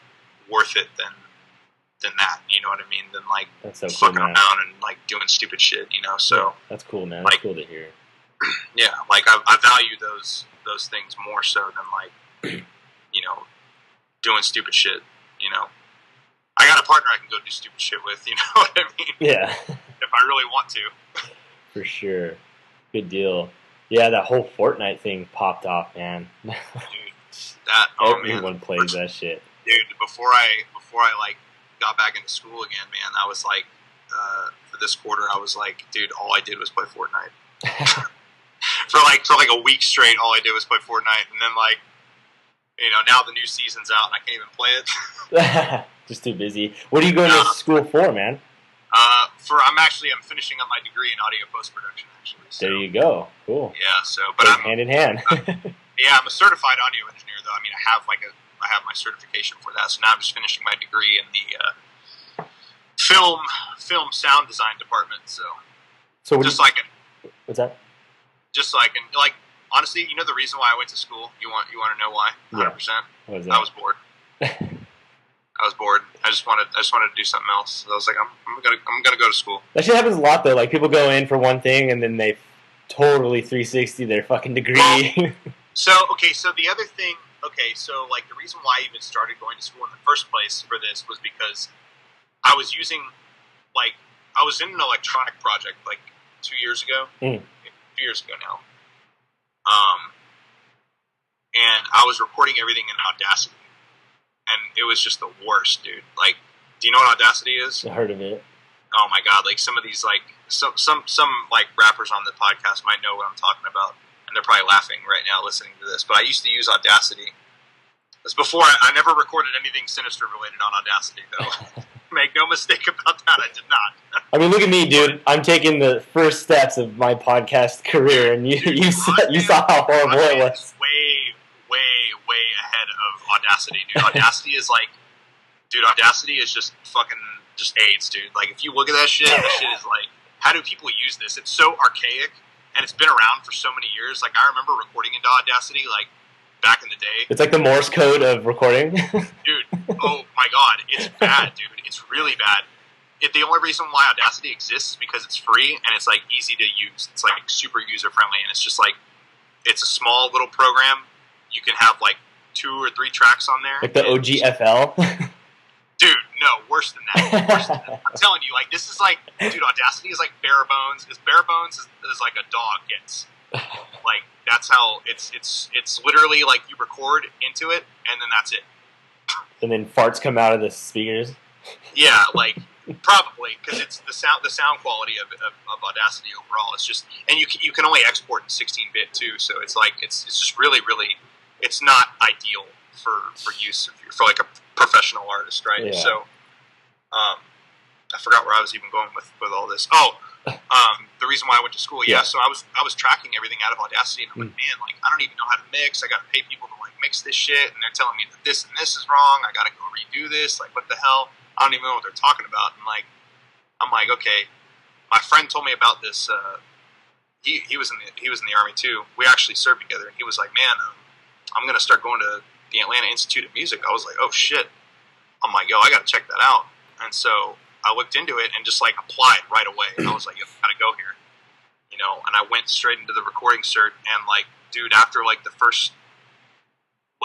worth it than that. You know what I mean? Than like that's so fucking cool, man. around and like doing stupid shit. So yeah, that's cool, man. That's like, cool to hear. Yeah, like I value those things more so than like doing stupid shit. I got a partner I can go do stupid shit with. You know what I mean? Yeah. If I really want to. For sure. Good deal. Yeah, that whole Fortnite thing popped off, man. Dude, that everyone plays that shit. Dude, before I like got back into school again, man, I was like, for this quarter, I was like, dude, all I did was play Fortnite. for like a week straight, all I did was play Fortnite, and then like, now the new season's out and I can't even play it. Just too busy. What are you going to school for, man? I'm finishing up my degree in audio post production. Actually, so, there you go. Cool. Yeah. So, but I'm hand in hand. Yeah, I'm a certified audio engineer, though. I mean, I have my certification for that. So now I'm just finishing my degree in the film sound design department. So what's that? Just so I can honestly, the reason why I went to school. You want to know why? 100%. What is that? I was bored. I was bored. I just wanted to do something else. So I was like, I'm gonna go to school. That shit happens a lot though. Like people go in for one thing and then they totally 360 their fucking degree. So the other thing, so like the reason why I even started going to school in the first place for this was because I was using, I was in an electronic project 2 years ago, 2 years ago now, and I was recording everything in Audacity, and it was just the worst, dude. Like, do you know what Audacity is? I heard of it. Oh my god! Like some of these some rappers on the podcast might know what I'm talking about. And they're probably laughing right now listening to this. But I used to use Audacity. This before I never recorded anything Sinizter related on Audacity, though. Make no mistake about that, I did not. I mean, look at me, dude. I'm taking the first steps of my podcast career, and you saw how horrible it was. Way ahead of Audacity, dude. Audacity is Audacity is just fucking just AIDS, dude. Like, if you look at that shit is like, how do people use this? It's so archaic. And it's been around for so many years. Like, I remember recording into Audacity, back in the day. It's like the Morse code of recording. Dude, oh my god, it's bad, dude. It's really bad. The only reason why Audacity exists is because it's free and it's, easy to use. It's, super user-friendly. And it's just, it's a small little program. You can have, 2 or 3 tracks on there. Like the OGFL? Dude, no, worse than that. I'm telling you, this is dude, Audacity is bare bones. As bare bones as a dog gets. That's how it's literally you record into it and then that's it. And then farts come out of the speakers. Yeah, probably because it's the sound quality of Audacity overall. It's just, and you can only export in 16-bit too, so it's it's just really it's not ideal for use for a professional artist, right? Yeah. So, I forgot where I was even going with all this. Oh, the reason why I went to school, yeah. So I was tracking everything out of Audacity, and I'm like, man, I don't even know how to mix. I got to pay people to mix this shit, and they're telling me that this and this is wrong. I got to go redo this. What the hell? I don't even know what they're talking about. And I'm like, okay. My friend told me about this. He was in the Army too. We actually served together, and he was like, man, I'm gonna start going to the Atlanta Institute of Music. I was like, oh shit. I'm like, yo, I gotta check that out. And so I looked into it and just applied right away. And I was like, yo, I gotta go here. And I went straight into the recording cert, and dude, after the first,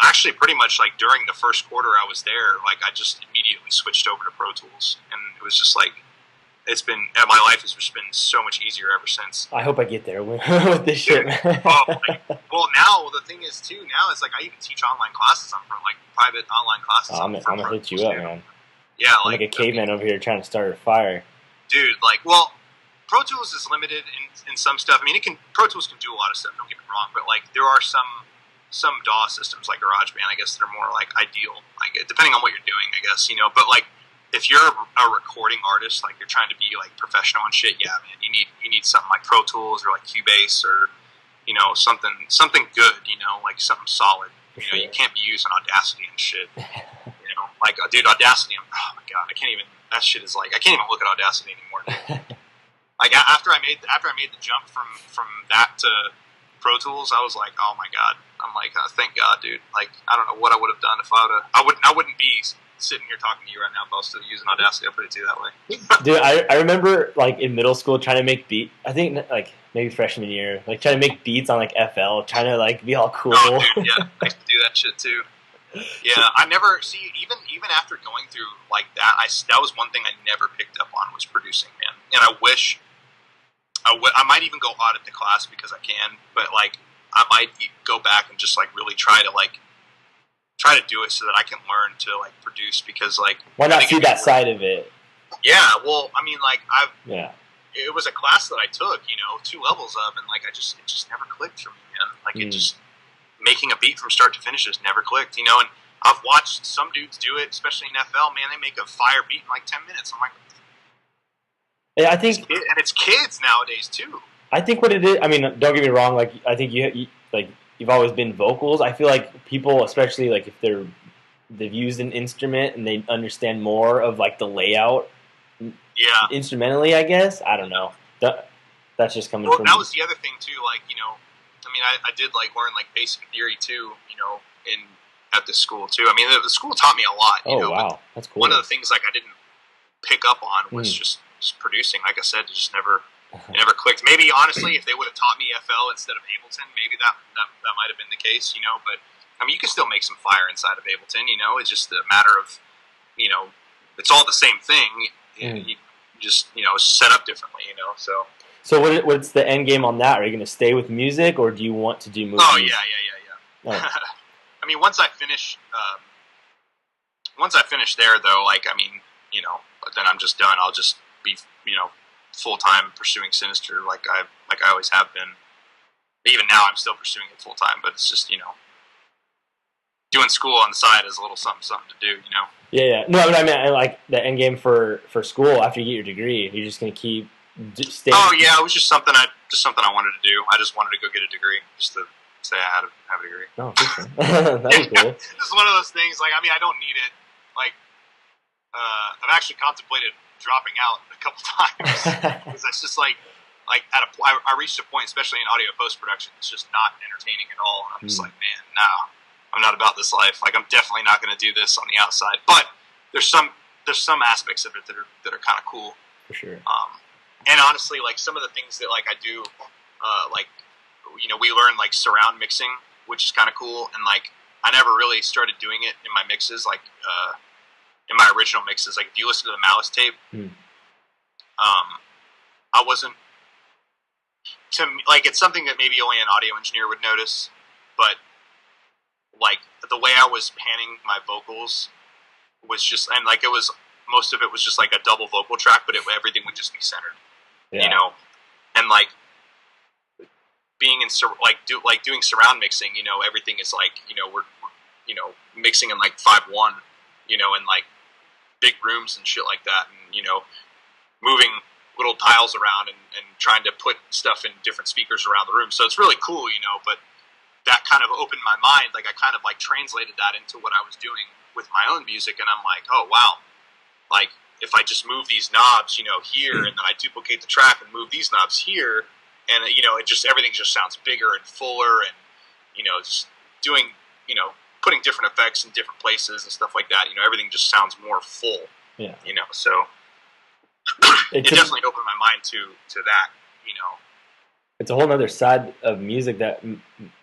actually pretty much during the first quarter I was there, I just immediately switched over to Pro Tools, and it was just it's been, my life has just been so much easier ever since. I hope I get there with this shit. Well, now the thing is too. Now it's I even teach online classes. I'm for private online classes. I'm gonna hit you up, man. Yeah, I'm like a caveman over here trying to start a fire. Dude, well, Pro Tools is limited in some stuff. I mean, Pro Tools can do a lot of stuff. Don't get me wrong, but there are some DAW systems like GarageBand, I guess, that are more ideal. Depending on what you're doing, I guess, But if you're a recording artist, you're trying to be professional and shit, yeah, man, you need something like Pro Tools or Cubase or something good, something solid. You can't be using Audacity and shit. Dude, Audacity, oh my god, I can't even. That shit is I can't even look at Audacity anymore. After I made the jump from that to Pro Tools, I was like, oh my god. I'm like, thank God, dude. I don't know what I would have done if I wouldn't be sitting here talking to you right now if I was still using Audacity. I'll put it to you that way. Dude, I remember in middle school trying to make beat. I think maybe freshman year, trying to make beats on FL, trying to be all cool. Oh, dude, yeah, I used to do that shit too. Yeah, I never see even after going through that. That was one thing I never picked up on was producing, man. And I wish I might even go audit the class because I can, but I might go back and just really try to do it so that I can learn to produce because why not see that side of it? Yeah, well, I mean it was a class that I took 2 levels of, and it just never clicked for me, man. It just making a beat from start to finish just never clicked, and I've watched some dudes do it, especially in FL, man. They make a fire beat in 10 minutes. I'm like, yeah, I think, and it's kids nowadays too. I think what it is, I mean, don't get me wrong, I think you've always been vocals. I feel like people, especially like if they've used an instrument and they understand more of like the layout instrumentally, I guess. I don't know. That's just coming from... That was the other thing too, like, you know, I mean, I did like learn like basic theory too, you know, at this school too. I mean, the school taught me a lot, you know. Wow. That's cool. One of the things like I didn't pick up on was just producing. Like I said, it just never clicked. Maybe honestly, if they would have taught me FL instead of Ableton, maybe that might have been the case, you know. But I mean, you can still make some fire inside of Ableton, you know. It's just a matter of, you know, it's all the same thing. You just, you know, set up differently, you know. So what's the end game on that? Are you going to stay with music, or do you want to do movies? Oh yeah. Oh. I mean, once I finish there, though, like, I mean, you know, then I'm just done. I'll just be, you know, full time pursuing Sinizter like I always have been. Even now, I'm still pursuing it full time, but it's just, you know, doing school on the side is a little something to do, you know. Yeah. No, but I mean, like the end game for school after you get your degree, you're just going to keep staying. Oh yeah, it was just something I wanted to do. I just wanted to go get a degree, just to say I have a degree. Oh, that'd be cool. This is one of those things. Like, I mean, I don't need it. Like, I've actually contemplated dropping out a couple times because it's just like I reached a point, especially in audio post production, it's just not entertaining at all. I'm just like, man, no, I'm not about this life. Like, I'm definitely not going to do this on the outside. But there's some aspects of it that are kind of cool. For sure. And honestly, like some of the things that like I do, like, you know, we learn like surround mixing, which is kind of cool. And like, I never really started doing it in my mixes, like in my original mixes. Like, if you listen to the Malice tape, I wasn't, to me, like, it's something that maybe only an audio engineer would notice, but like the way I was panning my vocals was just, and like most of it was just like a double vocal track, but everything would just be centered, you know, and like being in doing surround mixing, you know, everything is like, you know, we're you know, mixing in like 5.1, you know, in like big rooms and shit like that, and you know, moving little dials around and trying to put stuff in different speakers around the room. So it's really cool, you know, but that kind of opened my mind. Like, I kind of like translated that into what I was doing with my own music, and I'm like, oh wow, like if I just move these knobs, you know, here, and then I duplicate the track and move these knobs here, and you know, everything just sounds bigger and fuller, and you know, just doing, you know, putting different effects in different places and stuff like that. You know, everything just sounds more full. Yeah. You know, so it definitely opened my mind to that. You know, it's a whole other side of music that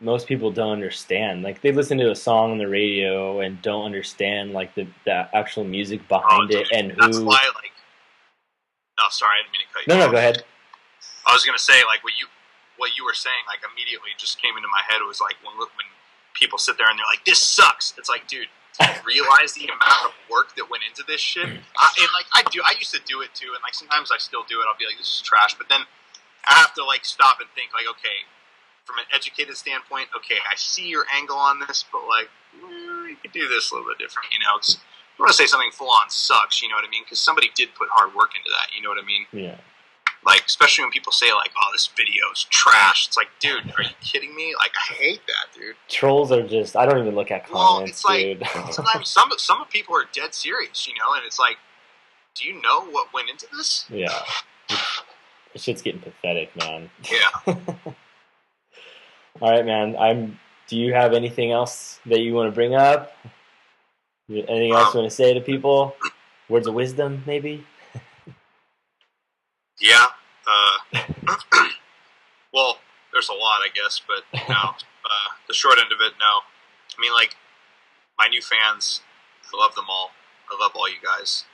most people don't understand. Like, they listen to a song on the radio and don't understand like the actual music behind it, and that's why, like, oh, sorry, I didn't mean to cut you off. No, go ahead. I was gonna say, like, what you were saying, like, immediately just came into my head. It was like when people sit there and they're like, "This sucks." It's like, dude, do you realize the amount of work that went into this shit? And like, I used to do it too, and like sometimes I still do it. I'll be like, "This is trash," but then I have to like stop and think, like, okay, from an educated standpoint, okay, I see your angle on this, but like, you could do this a little bit different, you know. I don't want to say something full on sucks, you know what I mean? Because somebody did put hard work into that, you know what I mean? Yeah. Like, especially when people say like, "Oh, this video's trash." It's like, dude, are you kidding me? Like, I hate that, dude. Trolls are just, I don't even look at comments, well, it's like, dude. Sometimes some people are dead serious, you know, and it's like, do you know what went into this? Yeah. This shit's getting pathetic, man. Yeah. All right, man. Do you have anything else that you want to bring up? Anything else you want to say to people? Words of wisdom, maybe? Yeah. Well, there's a lot, I guess, but no. The short end of it, no. I mean, like, my new fans, I love them all. I love all you guys.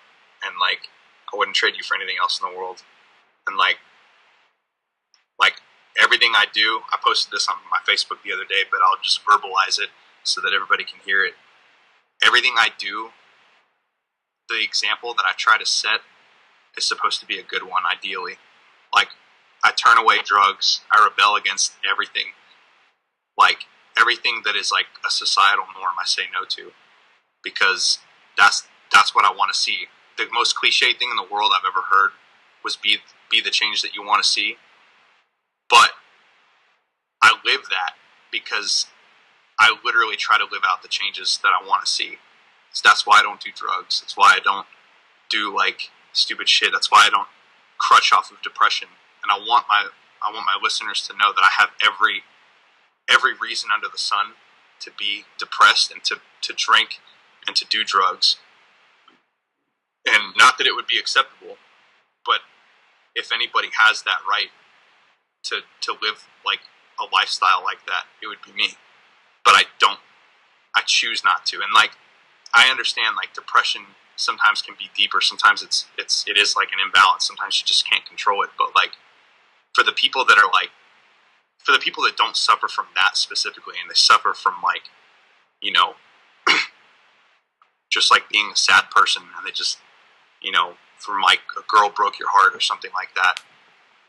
And, like, I wouldn't trade you for anything else in the world. And, like, everything I do, I posted this on my Facebook the other day, but I'll just verbalize it so that everybody can hear it. Everything I do, the example that I try to set is supposed to be a good one, ideally. Like, I turn away drugs. I rebel against everything. Like, everything that is like a societal norm, I say no to, because that's what I want to see. The most cliche thing in the world I've ever heard was be the change that you want to see. But I live that because I literally try to live out the changes that I want to see. So that's why I don't do drugs. That's why I don't do like stupid shit. That's why I don't crutch off of depression. And I want my listeners to know that I have every reason under the sun to be depressed and to drink and to do drugs. And not that it would be acceptable, but if anybody has that right to live like a lifestyle like that, it would be me. But I don't. I choose not to. And like, I understand like depression sometimes can be deeper. Sometimes it is like an imbalance. Sometimes you just can't control it. But like, for the people that are like, for the people that don't suffer from that specifically, and they suffer from like, you know, just like being a sad person, and they just, you know, from like a girl broke your heart or something like that,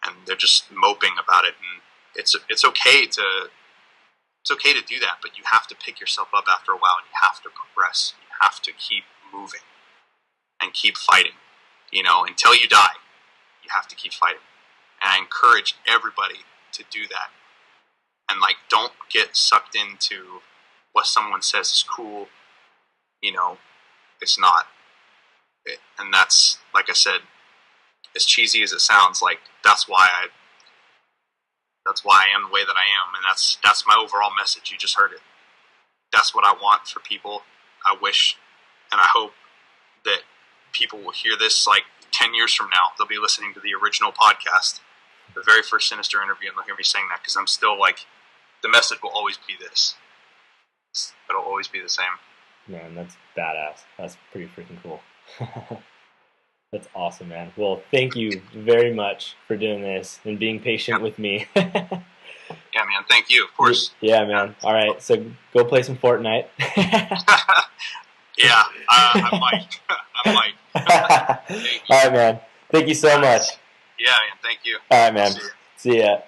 and they're just moping about it, and it's okay to do that, but you have to pick yourself up after a while, and you have to progress. You have to keep moving and keep fighting, you know, until you die. You have to keep fighting, and I encourage everybody to do that. And like, don't get sucked into what someone says is cool. You know, it's not. And that's, like I said, as cheesy as it sounds, like that's why I am the way that I am, and that's my overall message. You just heard it. That's what I want for people. I wish and I hope that people will hear this like 10 years from now. They'll be listening to the original podcast, the very first Sinizter interview, and they'll hear me saying that, because I'm still like, the message will always be this. It'll always be the same. Man, that's badass. That's pretty freaking cool. That's awesome, man. Well, thank you very much for doing this and being patient with me. Yeah, man. Thank you. Of course. Yeah, man. All right. So go play some Fortnite. Yeah, I might. I might. All right, man. Thank you so much. Yeah, man. Thank you. All right, man. See ya.